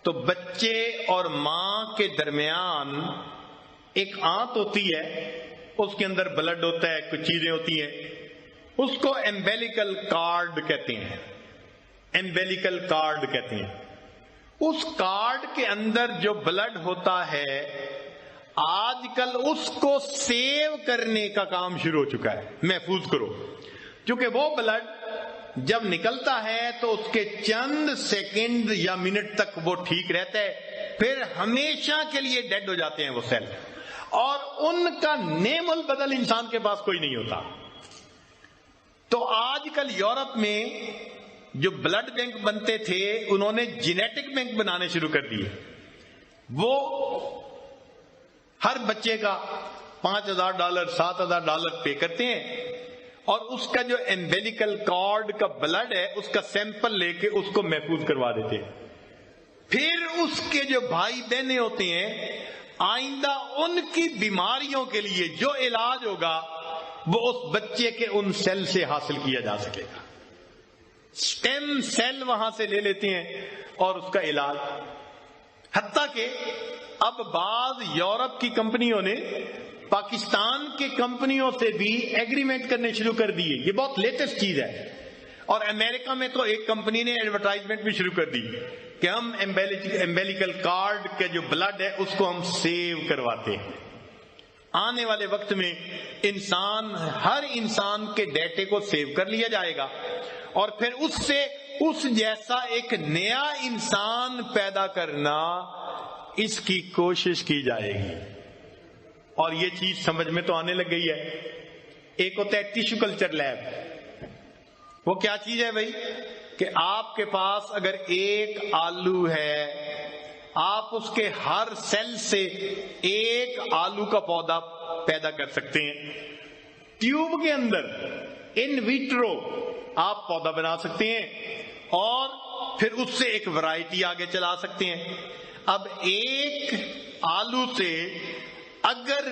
تو بچے اور ماں کے درمیان ایک آنت ہوتی ہے، اس کے اندر بلڈ ہوتا ہے، کچھ چیزیں ہوتی ہیں، اس کو ایمبیلیکل کارڈ کہتے ہیں. ایمبیلیکل کارڈ کہتے ہیں. اس کارڈ کے اندر جو بلڈ ہوتا ہے آج کل اس کو سیو کرنے کا کام شروع ہو چکا ہے، محفوظ کرو، کیونکہ وہ بلڈ جب نکلتا ہے تو اس کے چند سیکنڈ یا منٹ تک وہ ٹھیک رہتا ہے، پھر ہمیشہ کے لیے ڈیڈ ہو جاتے ہیں وہ سیل، اور ان کا نیم البدل انسان کے پاس کوئی نہیں ہوتا. تو آج کل یورپ میں جو بلڈ بینک بنتے تھے انہوں نے جینیٹک بینک بنانے شروع کر دیے. وہ ہر بچے کا $5,000 $7,000 پے کرتے ہیں، اور اس کا جو ایمبیلیکل کارڈ کا بلڈ ہے اس کا سیمپل لے کے اس کو محفوظ کروا دیتے ہیں. پھر اس کے جو بھائی بہنیں ہوتے ہیں آئندہ ان کی بیماریوں کے لیے جو علاج ہوگا وہ اس بچے کے ان سیل سے حاصل کیا جا سکے گا. سٹیم سیل وہاں سے لے لیتے ہیں اور اس کا علاج. حتیٰ کہ اب بعض یورپ کی کمپنیوں نے پاکستان کی کمپنیوں سے بھی ایگریمنٹ کرنے شروع کر دیے. یہ بہت لیٹسٹ چیز ہے. اور امریکہ میں تو ایک کمپنی نے ایڈورٹائزمنٹ بھی شروع کر دی کہ ہم ایمبیلیکل کارڈ کے جو بلڈ ہے اس کو ہم سیو کرواتے ہیں. آنے والے وقت میں ہر انسان کے ڈیٹے کو سیو کر لیا جائے گا، اور پھر اس سے اس جیسا ایک نیا انسان پیدا کرنا اس کی کوشش کی جائے گی. اور یہ چیز سمجھ میں تو آنے لگ گئی ہے. ایک ہوتا ہے ٹیشو کلچر لیب. وہ کیا چیز ہے بھائی کہ آپ کے پاس اگر ایک آلو ہے، آپ اس کے ہر سیل سے ایک آلو کا پودا پیدا کر سکتے ہیں. ٹیوب کے اندر ان ویٹرو آپ پودا بنا سکتے ہیں اور پھر اس سے ایک ورائٹی آگے چلا سکتے ہیں. اب ایک آلو سے اگر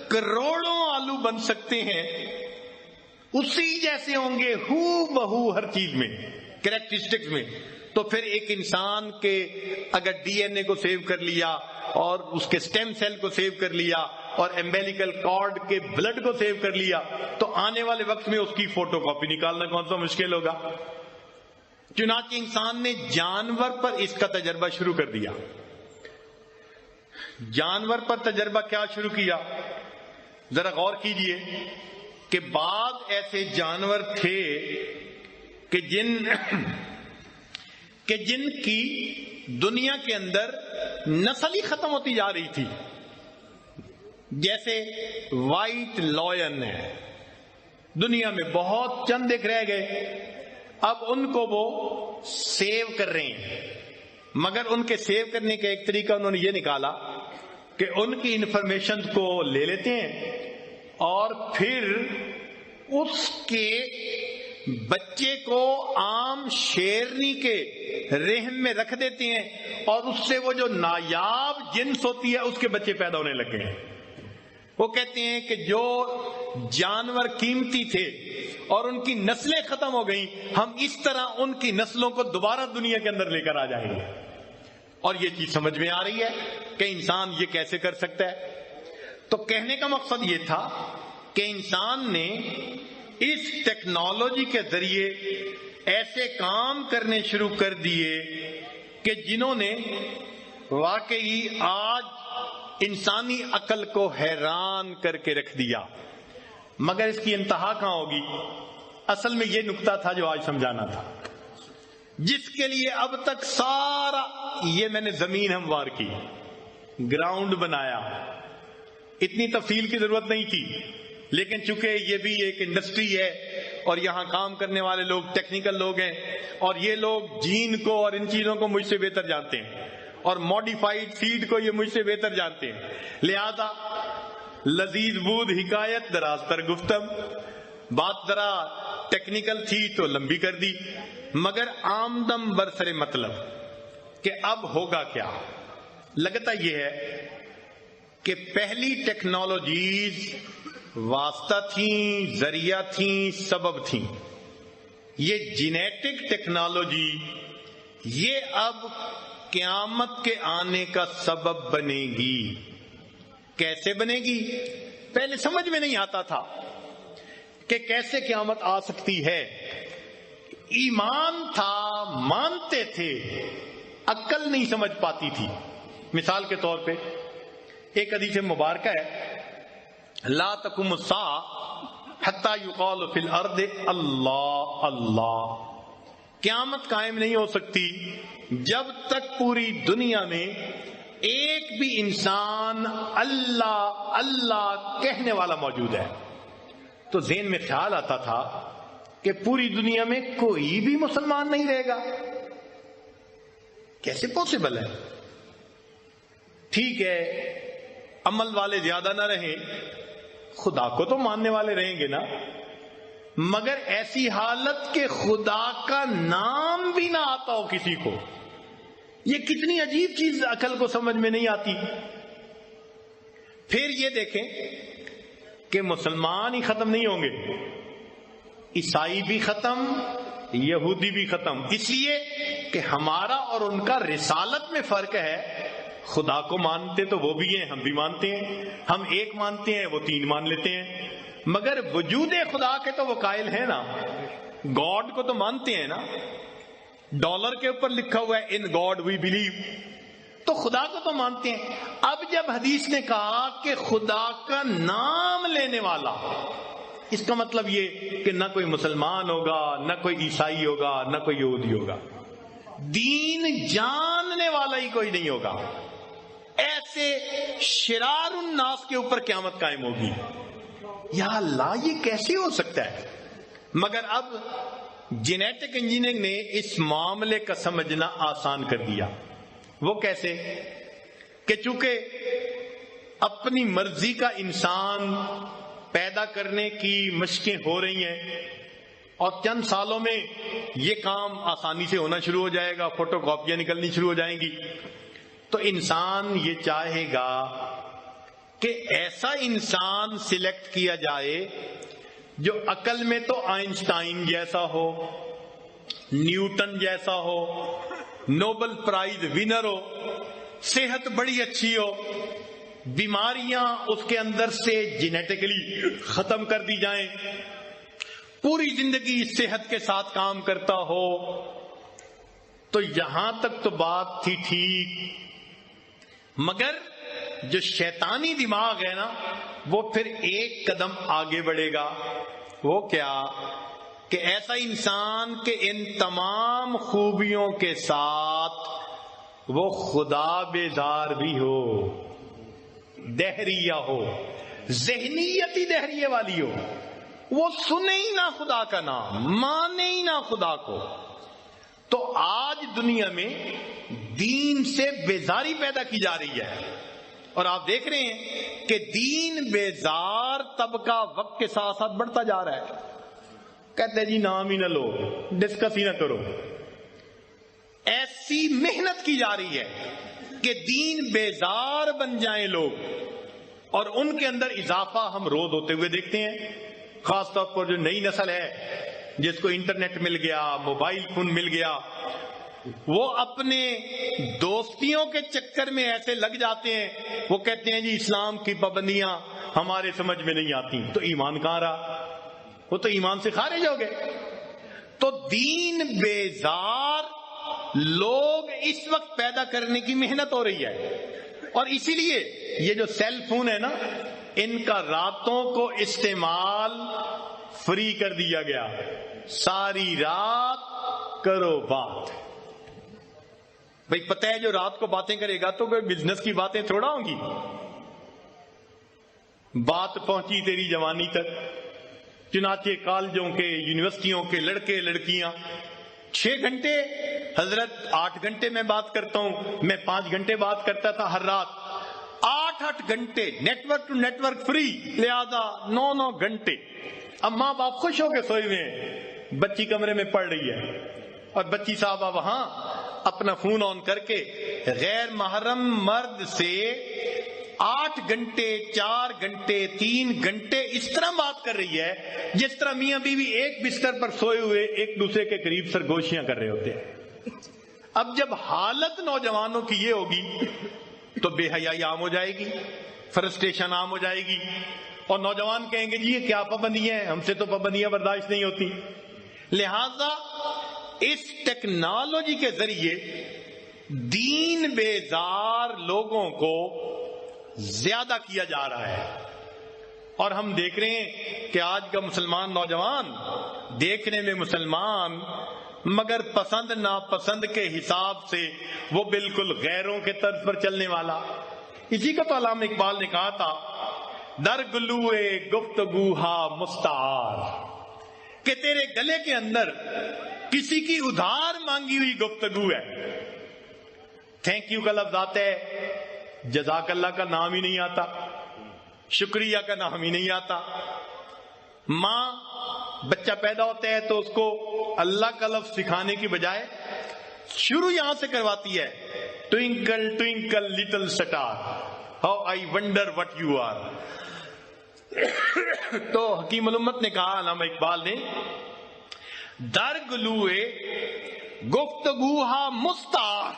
کروڑوں آلو بن سکتے ہیں، اسی جیسے ہوں گے ہو بہو ہر چیز میں، کریکٹرسٹکس میں، تو پھر ایک انسان کے اگر ڈی این اے کو سیو کر لیا اور اس کے سٹیم سیل کو سیو کر لیا اور امبیلیکل کارڈ کے بلڈ کو سیو کر لیا، تو آنے والے وقت میں اس کی فوٹو کاپی نکالنا کون سا مشکل ہوگا. چنانچہ انسان نے جانور پر اس کا تجربہ شروع کر دیا. جانور پر تجربہ کیا شروع کیا؟ ذرا غور کیجئے کہ بعض ایسے جانور تھے کہ جن کی دنیا کے اندر نسل ہی ختم ہوتی جا رہی تھی. جیسے وائٹ لائن ہے، دنیا میں بہت چند ایک رہ گئے. اب ان کو وہ سیو کر رہے ہیں، مگر ان کے سیو کرنے کا ایک طریقہ انہوں نے یہ نکالا کہ ان کی انفارمیشن کو لے لیتے ہیں اور پھر اس کے بچے کو عام شیرنی کے رحم میں رکھ دیتے ہیں اور اس سے وہ جو نایاب جنس ہوتی ہے اس کے بچے پیدا ہونے لگے ہیں. وہ کہتے ہیں کہ جو جانور قیمتی تھے اور ان کی نسلیں ختم ہو گئیں، ہم اس طرح ان کی نسلوں کو دوبارہ دنیا کے اندر لے کر آ جائیں گے. اور یہ چیز سمجھ میں آ رہی ہے کہ انسان یہ کیسے کر سکتا ہے. تو کہنے کا مقصد یہ تھا کہ انسان نے اس ٹیکنالوجی کے ذریعے ایسے کام کرنے شروع کر دیے کہ جنہوں نے واقعی آج انسانی عقل کو حیران کر کے رکھ دیا. مگر اس کی انتہا کہاں ہوگی؟ اصل میں یہ نقطہ تھا جو آج سمجھانا تھا، جس کے لیے اب تک سارا یہ میں نے زمین ہموار کی، گراؤنڈ بنایا، اتنی تفصیل کی ضرورت نہیں تھی. لیکن چونکہ یہ بھی ایک انڈسٹری ہے اور یہاں کام کرنے والے لوگ ٹیکنیکل لوگ ہیں اور یہ لوگ جین کو اور ان چیزوں کو مجھ سے بہتر جانتے ہیں اور موڈیفائڈ سیڈ کو یہ مجھ سے بہتر جانتے ہیں، لہذا لذیذ بود حکایت دراز تر گفتم، بات ذرا ٹیکنیکل تھی تو لمبی کر دی، مگر آمدم برسر مطلب کہ اب ہوگا کیا. لگتا یہ ہے کہ پہلی ٹیکنالوجیز واسطہ تھیں، ذریعہ تھیں، سبب تھیں. یہ جینیٹک ٹیکنالوجی یہ اب قیامت کے آنے کا سبب بنے گی. کیسے بنے گی؟ پہلے سمجھ میں نہیں آتا تھا کہ کیسے قیامت آ سکتی ہے. ایمان تھا، مانتے تھے، عقل نہیں سمجھ پاتی تھی. مثال کے طور پہ ایک حدیث مبارکہ ہے، لا تقوم الساعة حتى يقال في الارض اللہ اللہ. قیامت قائم نہیں ہو سکتی جب تک پوری دنیا میں ایک بھی انسان اللہ اللہ کہنے والا موجود ہے. تو ذہن میں خیال آتا تھا کہ پوری دنیا میں کوئی بھی مسلمان نہیں رہے گا، کیسے پاسبل ہے؟ ٹھیک ہے عمل والے زیادہ نہ رہیں، خدا کو تو ماننے والے رہیں گے نا، مگر ایسی حالت کہ خدا کا نام بھی نہ آتا ہو کسی کو. یہ کتنی عجیب چیز عقل کو سمجھ میں نہیں آتی. پھر یہ دیکھیں کہ مسلمان ہی ختم نہیں ہوں گے، عیسائی بھی ختم، یہودی بھی ختم، اس لیے کہ ہمارا اور ان کا رسالت میں فرق ہے. خدا کو مانتے تو وہ بھی ہیں، ہم بھی مانتے ہیں. ہم ایک مانتے ہیں، وہ تین مان لیتے ہیں، مگر وجود خدا کے تو وہ قائل ہیں نا. گاڈ کو تو مانتے ہیں نا، ڈالر کے اوپر لکھا ہوا ہے ان گاڈ وی بلیو، تو خدا کو تو مانتے ہیں. اب جب حدیث نے کہا کہ خدا کا نام لینے والا، اس کا مطلب یہ کہ نہ کوئی مسلمان ہوگا، نہ کوئی عیسائی ہوگا، نہ کوئی یہودی ہوگا، دین جاننے والا ہی کوئی نہیں ہوگا. ایسے شرار الناس کے اوپر قیامت قائم ہوگی. یا اللہ یہ کیسے ہو سکتا ہے؟ مگر اب جینیٹک انجینئرنگ نے اس معاملے کا سمجھنا آسان کر دیا. وہ کیسے؟ کہ چونکہ اپنی مرضی کا انسان پیدا کرنے کی مشقیں ہو رہی ہیں اور چند سالوں میں یہ کام آسانی سے ہونا شروع ہو جائے گا، فوٹو کاپیاں نکلنی شروع ہو جائیں گی، تو انسان یہ چاہے گا کہ ایسا انسان سلیکٹ کیا جائے جو عقل میں تو آئنسٹائن جیسا ہو، نیوٹن جیسا ہو، نوبل پرائز ونر ہو، صحت بڑی اچھی ہو، بیماریاں اس کے اندر سے جینیٹکلی ختم کر دی جائیں، پوری زندگی صحت کے ساتھ کام کرتا ہو. تو یہاں تک تو بات تھی ٹھیک، مگر جو شیطانی دماغ ہے نا وہ پھر ایک قدم آگے بڑھے گا. وہ کیا؟ کہ ایسا انسان کہ ان تمام خوبیوں کے ساتھ وہ خدا بیزار بھی ہو، دہریہ ہو، ذہنیت ہی دہریے والی ہو، وہ سنے ہی نہ خدا کا نام، مانے ہی نہ خدا کو. تو آج دنیا میں دین سے بیزاری پیدا کی جا رہی ہے، اور آپ دیکھ رہے ہیں کہ دین بیزار طبقہ وقت کے ساتھ ساتھ بڑھتا جا رہا ہے. کہتے ہیں جی نام ہی نہ لو، ڈسکس ہی نہ کرو. ایسی محنت کی جا رہی ہے کہ دین بیزار بن جائیں لوگ، اور ان کے اندر اضافہ ہم روز ہوتے ہوئے دیکھتے ہیں. خاص طور پر جو نئی نسل ہے جس کو انٹرنیٹ مل گیا، موبائل فون مل گیا، وہ اپنے دوستیوں کے چکر میں ایسے لگ جاتے ہیں. وہ کہتے ہیں جی اسلام کی پابندیاں ہمارے سمجھ میں نہیں آتی. تو ایمان کہاں رہا؟ وہ تو ایمان سے خارج ہو گئے. تو دین بیزار لوگ اس وقت پیدا کرنے کی محنت ہو رہی ہے، اور اسی لیے یہ جو سیل فون ہے نا، ان کا راتوں کو استعمال فری کر دیا گیا. ساری رات کرو بات. بھئی پتہ ہے جو رات کو باتیں کرے گا تو کوئی بزنس کی باتیں تھوڑا ہوں گی. بات پہنچی تیری جوانی تک، چنانچہ کالجوں کے، یونیورسٹیوں کے لڑکے لڑکیاں 6 گھنٹے، حضرت 8 گھنٹے میں بات کرتا ہوں، میں 5 گھنٹے بات کرتا تھا ہر رات. 8 گھنٹے network to network free, لہذا 9 گھنٹے. اب ماں باپ خوش ہو کے سوئے ہوئے ہیں، بچی کمرے میں پڑھ رہی ہے، اور بچی صاحبہ وہاں اپنا فون آن کر کے غیر محرم مرد سے 8 گھنٹے، 4 گھنٹے، 3 گھنٹے اس طرح بات کر رہی ہے جس طرح میاں بیوی ایک بستر پر سوئے ہوئے ایک دوسرے کے قریب سرگوشیاں کر رہے ہوتے ہیں. اب جب حالت نوجوانوں کی یہ ہوگی تو بے حیائی عام ہو جائے گی، فرسٹریشن عام ہو جائے گی، اور نوجوان کہیں گے جی یہ کیا پابندیاں ہیں، ہم سے تو پابندیاں برداشت نہیں ہوتی. لہذا اس ٹیکنالوجی کے ذریعے دین بیزار لوگوں کو زیادہ کیا جا رہا ہے. اور ہم دیکھ رہے ہیں کہ آج کا مسلمان نوجوان دیکھنے میں مسلمان، مگر پسند ناپسند کے حساب سے وہ بالکل غیروں کے طرز پر چلنے والا. اسی کا تو علامہ اقبال نے کہا تھا، در گلوئے گفتگوہا مستعار، کہ تیرے گلے کے اندر کسی کی ادھار مانگی ہوئی گفتگو ہے. تھینک یو کا لفظ آتا ہے، جزاک اللہ کا نام ہی نہیں آتا، شکریہ کا نام ہی نہیں آتا. ماں بچہ پیدا ہوتا ہے تو اس کو اللہ کا لفظ سکھانے کی بجائے شروع یہاں سے کرواتی ہے، twinkle twinkle little star how I wonder what you are. تو حکیم الامت نے کہا، علامہ اقبال نے، در گلوئے گفتگوہا مستعار،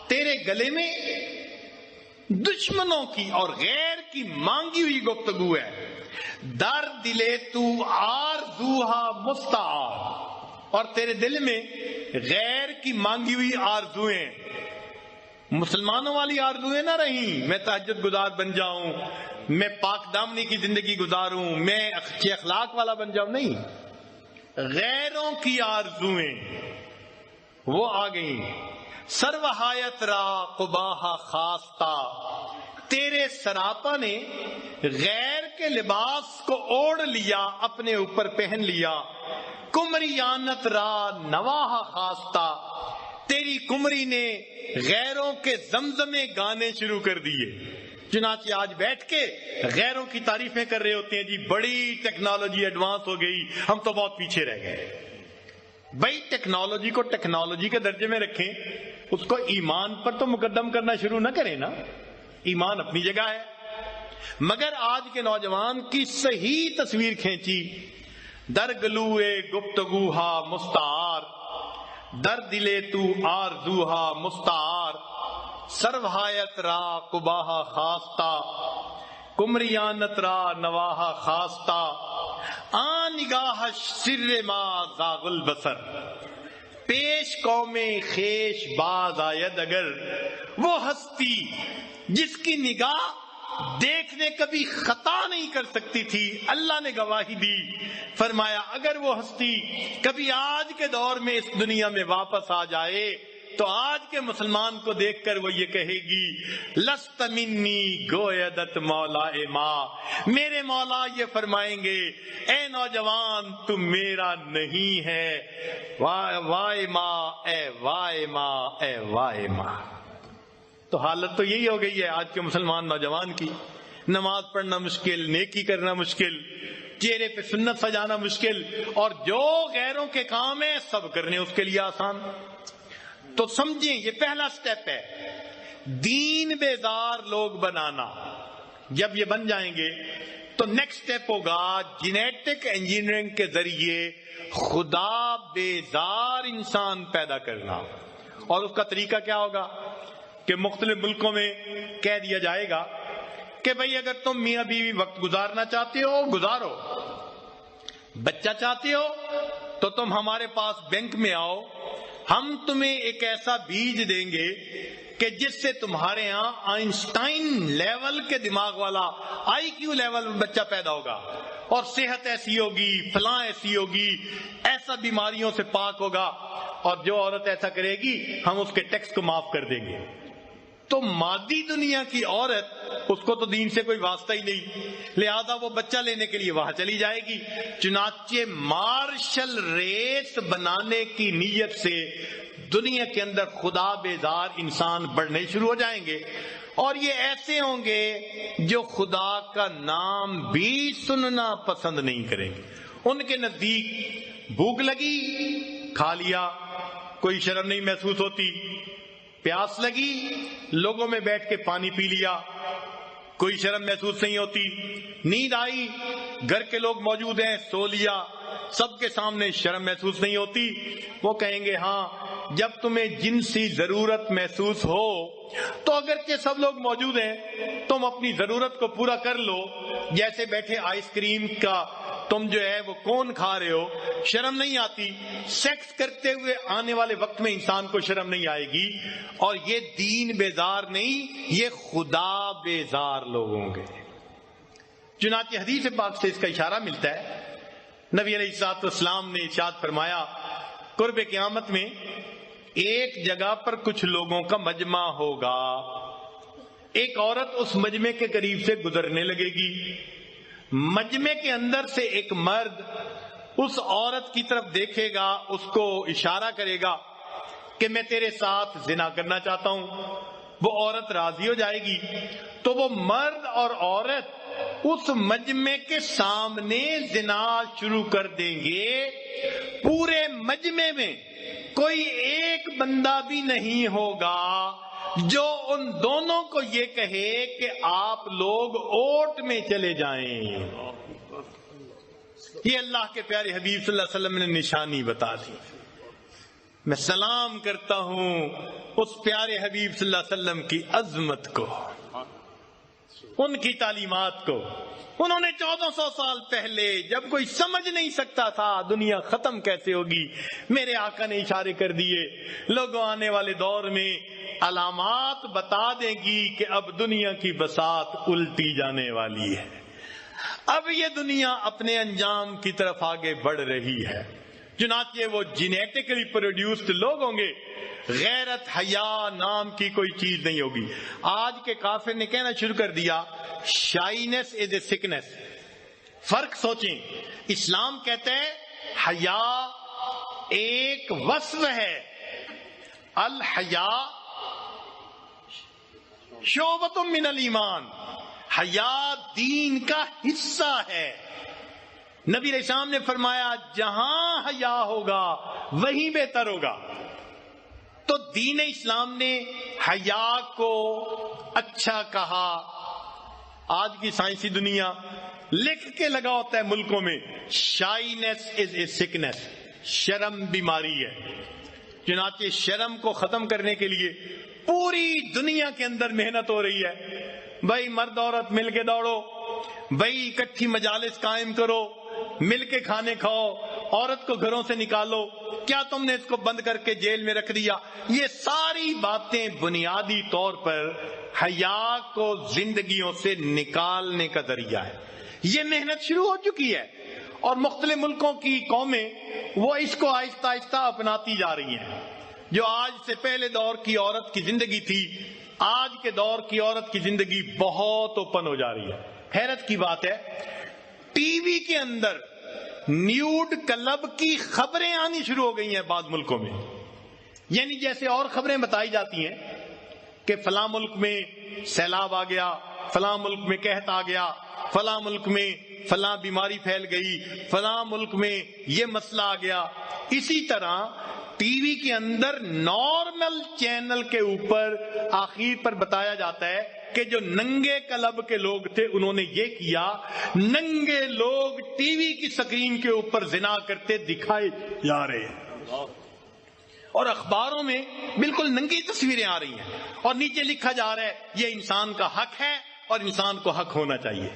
تیرے گلے میں دشمنوں کی اور غیر کی مانگی ہوئی گفتگو ہے. در دلے تو آرزوہا مستعار، اور تیرے دل میں غیر کی مانگی ہوئی آرزویں، مسلمانوں والی آرزویں نہ رہیں، میں تہجد گزار بن جاؤں، میں پاک دامنی کی زندگی گزاروں، میں اچھے اخلاق والا بن جاؤں. نہیں، غیروں کی آرزویں وہ آ گئیں. سروہایت را قباہ خاستہ، تیرے سراپا نے غیر کے لباس کو اوڑھ لیا، اپنے اوپر پہن لیا۔ کمریانت را نواہ خاستہ، تیری کمری نے غیروں کے زمزمے گانے شروع کر دیے۔ چنانچہ آج بیٹھ کے غیروں کی تعریفیں کر رہے ہوتے ہیں، جی بڑی ٹیکنالوجی ایڈوانس ہو گئی، ہم تو بہت پیچھے رہ گئے۔ بھائی ٹیکنالوجی کو ٹیکنالوجی کے درجے میں رکھیں، اس کو ایمان پر تو مقدم کرنا شروع نہ کریں نا۔ ایمان اپنی جگہ ہے، مگر آج کے نوجوان کی صحیح تصویر کھینچی، در گلوئے گفتگوہا مستعار، در دلے تو آرزوہا مستعار، سروہایت را قباہ خاستہ، کمریانت را نواہ خاستہ، آن نگاہش سر ما زاغ البصر، پیش قوم خیش باز آید اگر، وہ ہستی جس کی نگاہ دیکھنے کبھی خطا نہیں کر سکتی تھی، اللہ نے گواہی دی، فرمایا اگر وہ ہستی کبھی آج کے دور میں اس دنیا میں واپس آ جائے تو آج کے مسلمان کو دیکھ کر وہ یہ کہے گی، لست منی گویدت مولا ماں، میرے مولا یہ فرمائیں گے اے نوجوان تو میرا نہیں ہے، وائے ماں اے وائے ماں اے وائے ماں۔ تو حالت تو یہی ہو گئی ہے آج کے مسلمان نوجوان کی، نماز پڑھنا مشکل، نیکی کرنا مشکل، چہرے پہ سنت سجانا مشکل، اور جو غیروں کے کام ہیں سب کرنے اس کے لیے آسان۔ تو سمجھیں یہ پہلا سٹیپ ہے، دین بیزار لوگ بنانا۔ جب یہ بن جائیں گے تو نیکسٹ سٹیپ ہوگا جینیٹک انجینئرنگ کے ذریعے خدا بیزار انسان پیدا کرنا۔ اور اس کا طریقہ کیا ہوگا کہ مختلف ملکوں میں کہہ دیا جائے گا کہ بھئی اگر تم میاں بیوی وقت گزارنا چاہتے ہو گزارو، بچہ چاہتے ہو تو تم ہمارے پاس بینک میں آؤ، ہم تمہیں ایک ایسا بیج دیں گے کہ جس سے تمہارے ہاں آئنسٹائن لیول کے دماغ والا آئی کیو لیول بچہ پیدا ہوگا، اور صحت ایسی ہوگی، فلاں ایسی ہوگی، ایسا بیماریوں سے پاک ہوگا، اور جو عورت ایسا کرے گی ہم اس کے ٹیکس کو معاف کر دیں گے۔ تو مادی دنیا کی عورت، اس کو تو دین سے کوئی واسطہ ہی نہیں، لہذا وہ بچہ لینے کے لیے وہاں چلی جائے گی۔ چنانچہ مارشل ریس بنانے کی نیت سے دنیا کے اندر خدا بیزار انسان بڑھنے شروع ہو جائیں گے، اور یہ ایسے ہوں گے جو خدا کا نام بھی سننا پسند نہیں کریں گے۔ ان کے نزدیک بھوک لگی کھا لیا، کوئی شرم نہیں محسوس ہوتی، پیاس لگی لوگوں میں بیٹھ کے پانی پی لیا، کوئی شرم محسوس نہیں ہوتی، نیند آئی گھر کے لوگ موجود ہیں سو لیا، سب کے سامنے شرم محسوس نہیں ہوتی۔ وہ کہیں گے ہاں جب تمہیں جنسی ضرورت محسوس ہو تو اگرچہ سب لوگ موجود ہیں تم اپنی ضرورت کو پورا کر لو، جیسے بیٹھے آئس کریم کا تم جو ہے وہ کون کھا رہے ہو، شرم نہیں آتی، سیکس کرتے ہوئے آنے والے وقت میں انسان کو شرم نہیں آئے گی۔ اور یہ دین بیزار نہیں، یہ خدا بیزار لوگ ہوں گے۔ چنانچہ حدیث پاک سے اس کا اشارہ ملتا ہے، نبی علیہ الصلوۃ والسلام نے ارشاد فرمایا قرب قیامت میں ایک جگہ پر کچھ لوگوں کا مجمع ہوگا، ایک عورت اس مجمع کے قریب سے گزرنے لگے گی، مجمع کے اندر سے ایک مرد اس عورت کی طرف دیکھے گا، اس کو اشارہ کرے گا کہ میں تیرے ساتھ زنا کرنا چاہتا ہوں، وہ عورت راضی ہو جائے گی، تو وہ مرد اور عورت اس مجمع کے سامنے زنا شروع کر دیں گے۔ پورے مجمع میں کوئی ایک بندہ بھی نہیں ہوگا جو ان دونوں کو یہ کہے کہ آپ لوگ اوٹ میں چلے جائیں۔ یہ اللہ کے پیارے حبیب صلی اللہ علیہ وسلم نے نشانی بتا دی۔ میں سلام کرتا ہوں اس پیارے حبیب صلی اللہ علیہ وسلم کی عظمت کو، ان کی تعلیمات کو۔ انہوں نے 1400 سال پہلے جب کوئی سمجھ نہیں سکتا تھا دنیا ختم کیسے ہوگی، میرے آقا نے اشارے کر دیے، لوگوں آنے والے دور میں علامات بتا دیں گی کہ اب دنیا کی بساط الٹی جانے والی ہے، اب یہ دنیا اپنے انجام کی طرف آگے بڑھ رہی ہے۔ چنانچہ وہ جینیٹکلی پروڈیوسڈ لوگ ہوں گے، غیرت حیا نام کی کوئی چیز نہیں ہوگی۔ آج کے کافر نے کہنا شروع کر دیا شائنس از اے سکنس۔ فرق سوچیں، اسلام کہتا ہے حیا ایک وصف ہے، الحیا شعبۃ من الایمان، حیا دین کا حصہ ہے۔ نبی علیہ السلام نے فرمایا جہاں حیا ہوگا وہیں بہتر ہوگا۔ تو دین اسلام نے حیا کو اچھا کہا۔ آج کی سائنسی دنیا لکھ کے لگا ہوتا ہے ملکوں میں شائنس از اے سکنس، شرم بیماری ہے۔ چنانچہ شرم کو ختم کرنے کے لیے پوری دنیا کے اندر محنت ہو رہی ہے۔ بھائی مرد عورت مل کے دوڑو، بھائی اکٹھی مجالس قائم کرو، مل کے کھانے کھاؤ، عورت کو گھروں سے نکالو، کیا تم نے اس کو بند کر کے جیل میں رکھ دیا؟ یہ ساری باتیں بنیادی طور پر حیا کو زندگیوں سے نکالنے کا ذریعہ ہے۔ یہ محنت شروع ہو چکی ہے اور مختلف ملکوں کی قومیں وہ اس کو آہستہ آہستہ اپناتی جا رہی ہیں۔ جو آج سے پہلے دور کی عورت کی زندگی تھی، آج کے دور کی عورت کی زندگی بہت اوپن ہو جا رہی ہے۔ حیرت کی بات ہے، ٹی وی کے اندر نیوڈ کلب کی خبریں آنی شروع ہو گئی ہیں بعض ملکوں میں۔ یعنی جیسے اور خبریں بتائی جاتی ہیں کہ فلاں ملک میں سیلاب آ گیا، فلاں ملک میں قحط آ گیا، فلاں ملک میں فلاں بیماری پھیل گئی، فلاں ملک میں یہ مسئلہ آ گیا، اسی طرح ٹی وی کے اندر نارمل چینل کے اوپر آخر پر بتایا جاتا ہے کہ جو ننگے کلب کے لوگ تھے انہوں نے یہ کیا۔ ننگے لوگ ٹی وی کی سکرین کے اوپر زنا کرتے دکھائے جا رہے ہیں اور اخباروں میں بالکل ننگی تصویریں آ رہی ہیں اور نیچے لکھا جا رہا ہے یہ انسان کا حق ہے اور انسان کو حق ہونا چاہیے۔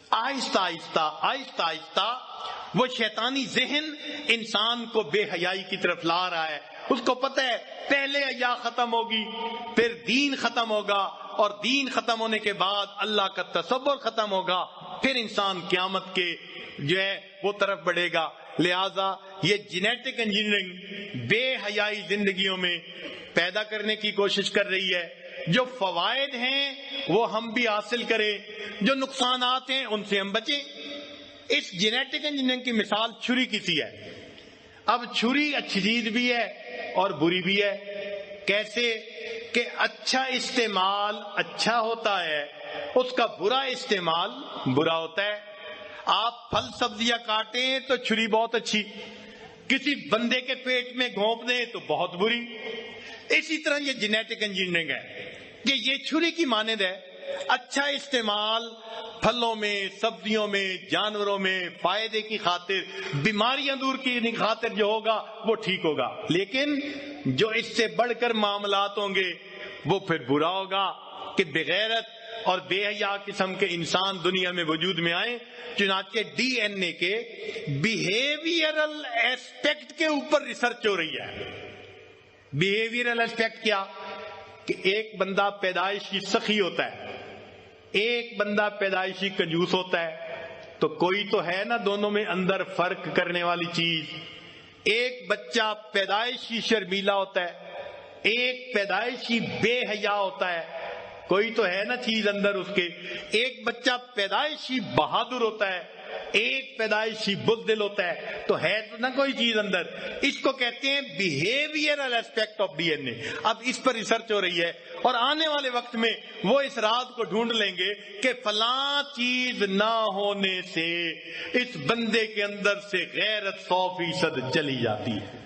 آہستہ آہستہ آہستہ آہستہ وہ شیطانی ذہن انسان کو بے حیائی کی طرف لا رہا ہے۔ اس کو پتہ ہے پہلے حیا ختم ہوگی، پھر دین ختم ہوگا، اور دین ختم ہونے کے بعد اللہ کا تصور ختم ہوگا، پھر انسان قیامت کے جو ہے وہ طرف بڑھے گا۔ لہذا یہ جینیٹک انجینئرنگ بے حیائی زندگیوں میں پیدا کرنے کی کوشش کر رہی ہے۔ جو فوائد ہیں وہ ہم بھی حاصل کریں، جو نقصانات ہیں ان سے ہم بچیں۔ اس جینیٹک انجینئرنگ کی مثال چھری کی سی ہے۔ اب چھری اچھی چیز بھی ہے اور بری بھی ہے۔ کیسے کہ اچھا استعمال اچھا ہوتا ہے، اس کا برا استعمال برا ہوتا ہے۔ آپ پھل سبزیاں کاٹیں تو چھری بہت اچھی، کسی بندے کے پیٹ میں گھونپ دیں تو بہت بری۔ اسی طرح یہ جینیٹک انجینئرنگ ہے کہ یہ چھری کی مانند ہے۔ اچھا استعمال پھلوں میں، سبزیوں میں، جانوروں میں فائدے کی خاطر، بیماریاں دور کی خاطر جو ہوگا وہ ٹھیک ہوگا، لیکن جو اس سے بڑھ کر معاملات ہوں گے وہ پھر برا ہوگا کہ بغیرت اور بے حیا قسم کے انسان دنیا میں وجود میں آئے۔ چنانچہ ڈی این اے کے بیہیویئرل ایسپیکٹ کے اوپر ریسرچ ہو رہی ہے۔ بیہیویئرل ایسپیکٹ کیا؟ کہ ایک بندہ پیدائشی سخی ہوتا ہے، ایک بندہ پیدائشی کنجوس ہوتا ہے، تو کوئی تو ہے نا دونوں میں اندر فرق کرنے والی چیز۔ ایک بچہ پیدائشی شرمیلا ہوتا ہے، ایک پیدائشی بے حیا ہوتا ہے، کوئی تو ہے نا چیز اندر اس کے۔ ایک بچہ پیدائشی بہادر ہوتا ہے، ایک پیدائشی بزدل ہوتا ہے، تو ہے تو نہ کوئی چیز اندر۔ اس کو کہتے ہیں behavioural aspect of D N A. اب اس پر ریسرچ ہو رہی ہے اور آنے والے وقت میں وہ اس راز کو ڈھونڈ لیں گے کہ فلاں چیز نہ ہونے سے اس بندے کے اندر سے غیرت 100% چلی جاتی ہے،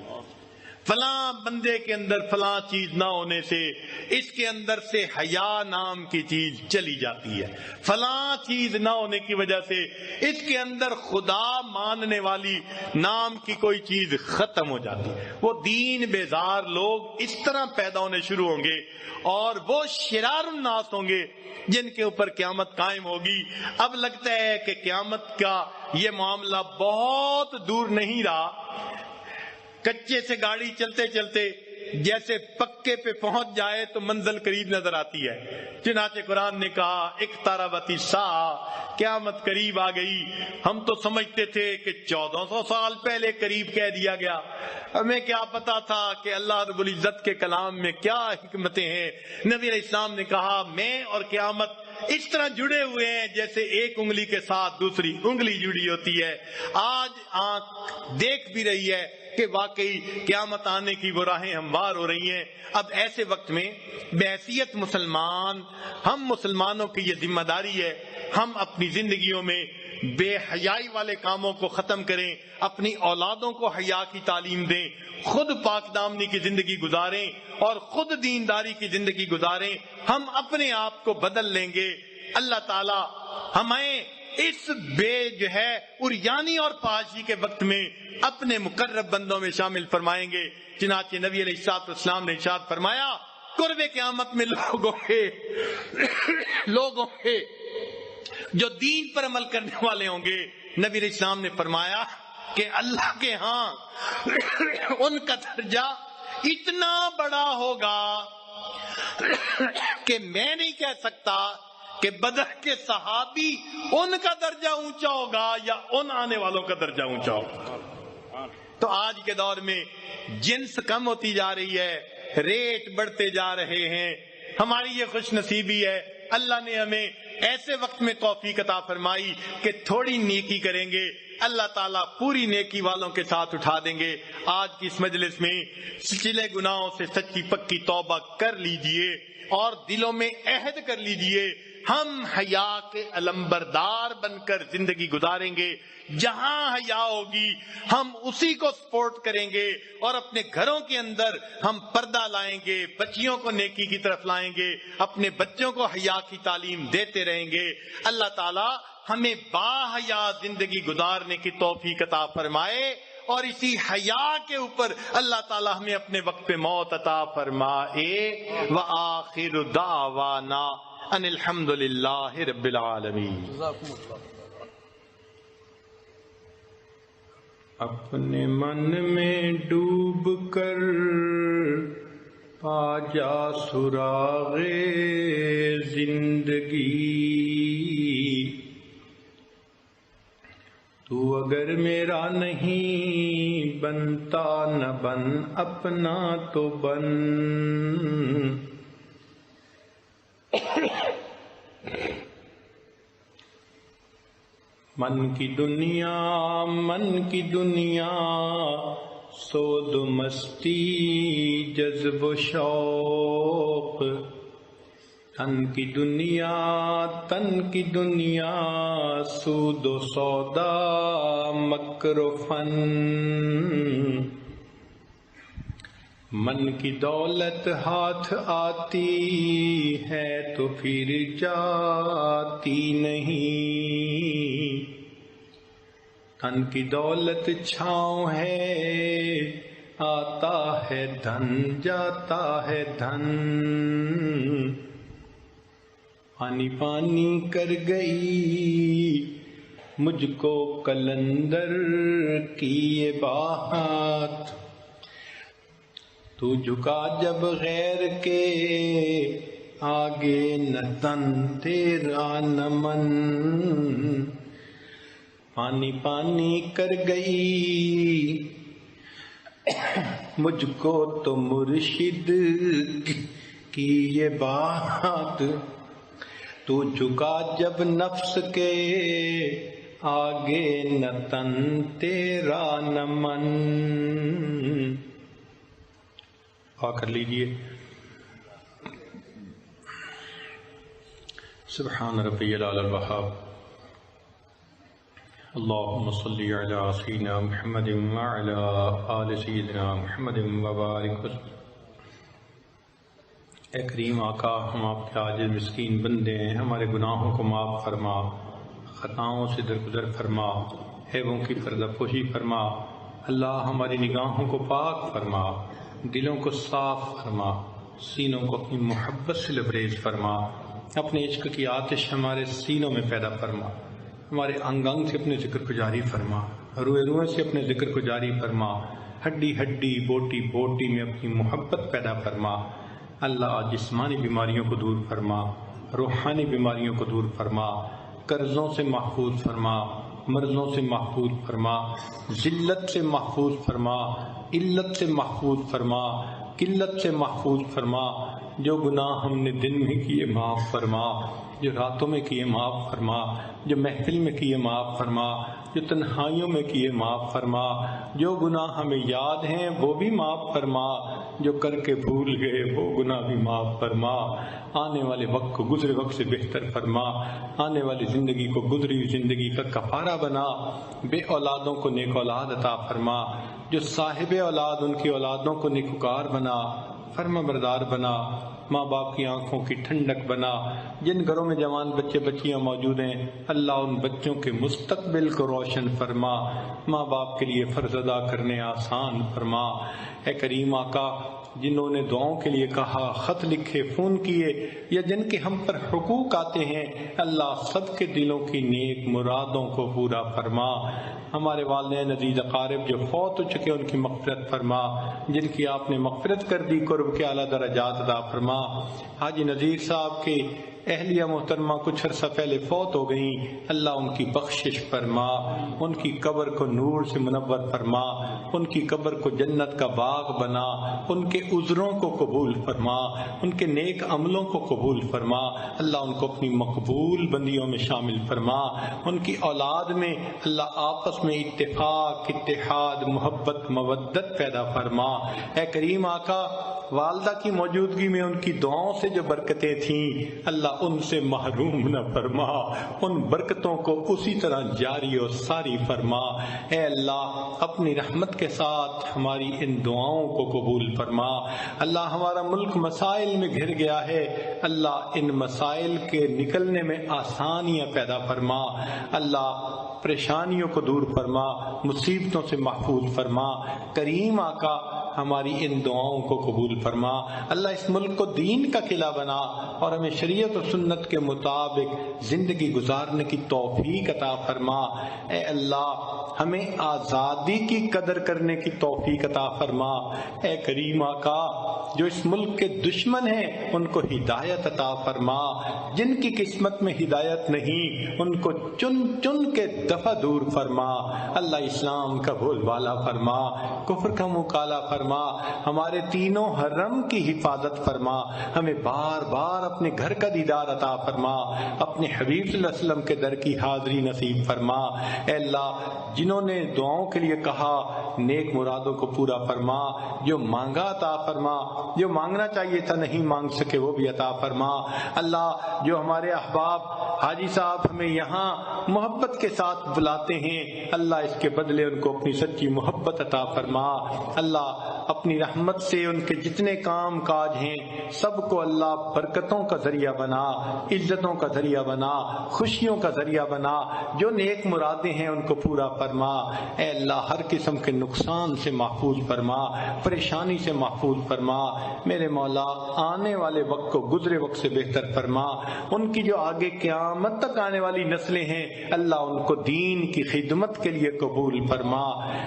فلاں بندے کے اندر فلاں چیز نہ ہونے سے اس کے اندر سے حیا نام کی چیز چلی جاتی ہے، فلاں چیز نہ ہونے کی وجہ سے اس کے اندر خدا ماننے والی نام کی کوئی چیز ختم ہو جاتی ہے۔ وہ دین بیزار لوگ اس طرح پیدا ہونے شروع ہوں گے اور وہ شرار الناس ہوں گے جن کے اوپر قیامت قائم ہوگی۔ اب لگتا ہے کہ قیامت کا یہ معاملہ بہت دور نہیں رہا۔ کچے سے گاڑی چلتے چلتے جیسے پکے پہ پہنچ جائے تو منزل قریب نظر آتی ہے۔ چنانچہ قرآن نے کہا اقتربت الساعہ، قیامت قریب آ گئی۔ ہم تو سمجھتے تھے کہ 1400 سال پہلے قریب کہہ دیا گیا، ہمیں کیا پتا تھا کہ اللہ رب العزت کے کلام میں کیا حکمتیں ہیں۔ نبی علیہ السلام نے کہا میں اور قیامت اس طرح جڑے ہوئے ہیں جیسے ایک انگلی کے ساتھ دوسری انگلی جڑی ہوتی ہے۔ آج آنکھ دیکھ بھی رہی ہے کہ واقعی قیامت آنے کی وہ راہیں ہموار ہو رہی ہیں۔ اب ایسے وقت میں بحیثیت مسلمان، ہم مسلمانوں کی یہ ذمہ داری ہے، ہم اپنی زندگیوں میں بے حیائی والے کاموں کو ختم کریں، اپنی اولادوں کو حیا کی تعلیم دیں، خود پاک دامنی کی زندگی گزاریں اور خود دینداری کی زندگی گزاریں۔ ہم اپنے آپ کو بدل لیں گے، اللہ تعالی ہمیں اس بے اریانی اور فحاشی کے وقت میں اپنے مقرب بندوں میں شامل فرمائیں گے۔ چنانچہ نبی علیہ السلام نے ارشاد فرمایا قرب قیامت میں لوگوں کے جو دین پر عمل کرنے والے ہوں گے، نبی علیہ السلام نے فرمایا کہ اللہ کے ہاں ان کا درجہ اتنا بڑا ہوگا کہ میں نہیں کہہ سکتا کہ بدر کے صحابی ان کا درجہ اونچا ہوگا یا ان آنے والوں کا درجہ اونچا ہوگا۔ تو آج کے دور میں جنس کم ہوتی جا رہی ہے، ریٹ بڑھتے جا رہے ہیں۔ ہماری یہ خوش نصیبی ہے، اللہ نے ہمیں ایسے وقت میں توفیق عطا فرمائی کہ تھوڑی نیکی کریں گے، اللہ تعالیٰ پوری نیکی والوں کے ساتھ اٹھا دیں گے۔ آج کی اس مجلس میں سچلے گناہوں سے سچی پکی توبہ کر لیجئے اور دلوں میں عہد کر لیجئے ہم حیا کے علمبردار بن کر زندگی گزاریں گے۔ جہاں حیا ہوگی ہم اسی کو سپورٹ کریں گے اور اپنے گھروں کے اندر ہم پردہ لائیں گے، بچیوں کو نیکی کی طرف لائیں گے، اپنے بچوں کو حیا کی تعلیم دیتے رہیں گے۔ اللہ تعالی ہمیں با حیا زندگی گزارنے کی توفیق عطا فرمائے اور اسی حیا کے اوپر اللہ تعالی ہمیں اپنے وقت پہ موت عطا فرمائے۔ وآخر دعوانا ان الحمد للہ رب العالمین۔ اپنے من میں ڈوب کر پا جا سراغ زندگی، تو اگر میرا نہیں بنتا نہ بن، اپنا تو بن۔ من کی دنیا سود مستی جذب و شوق، تن کی دنیا سود و سودا مکر و فن۔ من کی دولت ہاتھ آتی ہے تو پھر جاتی نہیں، تن کی دولت چھاؤں ہے آتا ہے دھن جاتا ہے دھن۔ پانی پانی کر گئی مجھ کو قلندر کی یہ بات، تو جھکا جب غیر کے آگے نہ تن تیرا نہ من۔ پانی پانی کر گئی مجھ کو تو مرشد کی یہ بات، تو جھکا جب نفس کے آگے نہ تن تیرا نہ من۔ کر لیجئے سبحان ربی العلی الوہاب، اللہم صلی علی سیدنا محمد وعلی آل سیدنا محمد وبارک وسلم۔ اے کریم آقا، ہم آپ کے عاجز مسکین بندے ہیں، ہمارے گناہوں کو معاف فرما، خطاؤں سے درگزر فرما، عیبوں کی پردہ پوشی فرما۔ اللہ ہماری نگاہوں کو پاک فرما، دلوں کو صاف فرما، سینوں کو اپنی محبت سے لبریز فرما، اپنے عشق کی آتش ہمارے سینوں میں پیدا فرما، ہمارے انگ انگ سے اپنے ذکر کو جاری فرما، روئے روئے سے اپنے ذکر کو جاری فرما۔ ہڈی ہڈی بوٹی بوٹی میں اپنی محبت پیدا فرما۔ اللہ جسمانی بیماریوں کو دور فرما، روحانی بیماریوں کو دور فرما، قرضوں سے محفوظ فرما، مرضوں سے محفوظ فرما، ذلت سے محفوظ فرما، علت سے محفوظ فرما، قلت سے محفوظ فرما۔ جو گناہ ہم نے دن میں کیے معاف فرما، جو راتوں میں کیے معاف فرما، جو محفل میں کیے معاف فرما، جو تنہائیوں میں کیے معاف فرما۔ جو گناہ ہمیں یاد ہیں وہ بھی معاف فرما، جو کر کے بھول گئے وہ گناہ بھی معاف فرما۔ آنے والے وقت کو گزرے وقت سے بہتر فرما، آنے والی زندگی کو گزری ہوئی زندگی کا کفارہ بنا۔ بے اولادوں کو نیک اولاد عطا فرما، جو صاحب اولاد ان کی اولادوں کو نیکوکار بنا، فرما بردار بنا، ماں باپ کی آنکھوں کی ٹھنڈک بنا۔ جن گھروں میں جوان بچے بچیاں موجود ہیں اللہ ان بچوں کے مستقبل کو روشن فرما، ماں باپ کے لیے فرض ادا کرنے آسان فرما۔ اے کریم آقا، جنہوں نے دعاؤں کے لیے کہا، خط لکھے، فون کیے، یا جن کے ہم پر حقوق آتے ہیں، اللہ سب کے دلوں کی نیک مرادوں کو پورا فرما۔ ہمارے والدین عزیز اقارب جو فوت ہو چکے ان کی مغفرت فرما، جن کی آپ نے مغفرت کر دی قرب کے اعلیٰ درجات عطا فرما۔ حاجی نذیر صاحب کے اہلیہ محترمہ کچھ عرصہ پہلے فوت ہو گئیں، اللہ ان کی بخشش فرما، ان کی قبر کو نور سے منور فرما، ان کی قبر کو جنت کا باغ بنا، ان کے عذروں کو قبول فرما، ان کے نیک عملوں کو قبول فرما۔ اللہ ان کو اپنی مقبول بندیوں میں شامل فرما۔ ان کی اولاد میں اللہ آپس میں اتفاق، اتحاد، محبت، مودت پیدا فرما۔ اے کریم آقا، والدہ کی موجودگی میں ان کی دعاؤں سے جو برکتیں تھیں اللہ ان سے محروم نہ فرما، ان برکتوں کو اسی طرح جاری و ساری فرما۔ اے اللہ، اپنی رحمت کے ساتھ ہماری ان دعاؤں کو قبول فرما۔ اللہ، ہمارا ملک مسائل میں گھر گیا ہے، اللہ ان مسائل کے نکلنے میں آسانیاں پیدا فرما۔ اللہ، پریشانیوں کو دور فرما، مصیبتوں سے محفوظ فرما۔ کریم آقا، ہماری ان دعاؤں کو قبول فرما۔ اللہ، اس ملک کو دین کا قلعہ بنا اور ہمیں شریعت و سنت کے مطابق زندگی گزارنے کی توفیق عطا فرما۔ اے اللہ، ہمیں آزادی کی قدر کرنے کی توفیق عطا فرما۔ اے کریم آقا، جو اس ملک کے دشمن ہیں ان کو ہدایت عطا فرما، جن کی قسمت میں ہدایت نہیں ان کو چن چن کے دفع دور فرما۔ اللہ، اسلام کا بول بالا فرما، کفر کا منہ کالا فرما، ہمارے تینوں حرم کی حفاظت فرما، ہمیں بار بار اپنے گھر کا دیدار عطا فرما، اپنے حبیب صلی اللہ علیہ وسلم کے در کی حاضری نصیب فرما۔ اے اللہ، جنہوں نے دعاؤں کے لیے کہا نیک مرادوں کو پورا فرما، جو مانگا عطا فرما، جو مانگنا چاہیے تھا نہیں مانگ سکے وہ بھی عطا فرما۔ اللہ، جو ہمارے احباب حاجی صاحب ہمیں یہاں محبت کے ساتھ بلاتے ہیں اللہ اس کے بدلے ان کو اپنی سچی محبت عطا فرما۔ اللہ، اپنی رحمت سے ان کے جتنے کام کاج ہیں سب کو اللہ برکتوں کا ذریعہ بنا، عزتوں کا ذریعہ بنا، خوشیوں کا ذریعہ بنا، جو نیک مرادیں ہیں ان کو پورا فرما۔ اے اللہ، ہر قسم کے نقصان سے محفوظ فرما، پریشانی سے محفوظ فرما۔ میرے مولا، آنے والے وقت کو گزرے وقت سے بہتر فرما۔ ان کی جو آگے قیامت تک آنے والی نسلیں ہیں اللہ ان کو دین کی خدمت کے لیے قبول فرما۔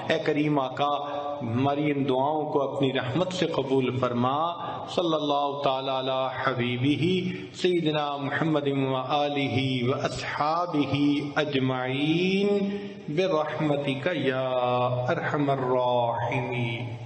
اے کریم آقا، ہماری ان دعاؤں کو اپنی رحمت سے قبول فرما۔ صلی اللہ تعالی علی حبیبہ سیدنا محمد و آلہ و اصحابہ اجمعین برحمتک یا ارحم الراحمین۔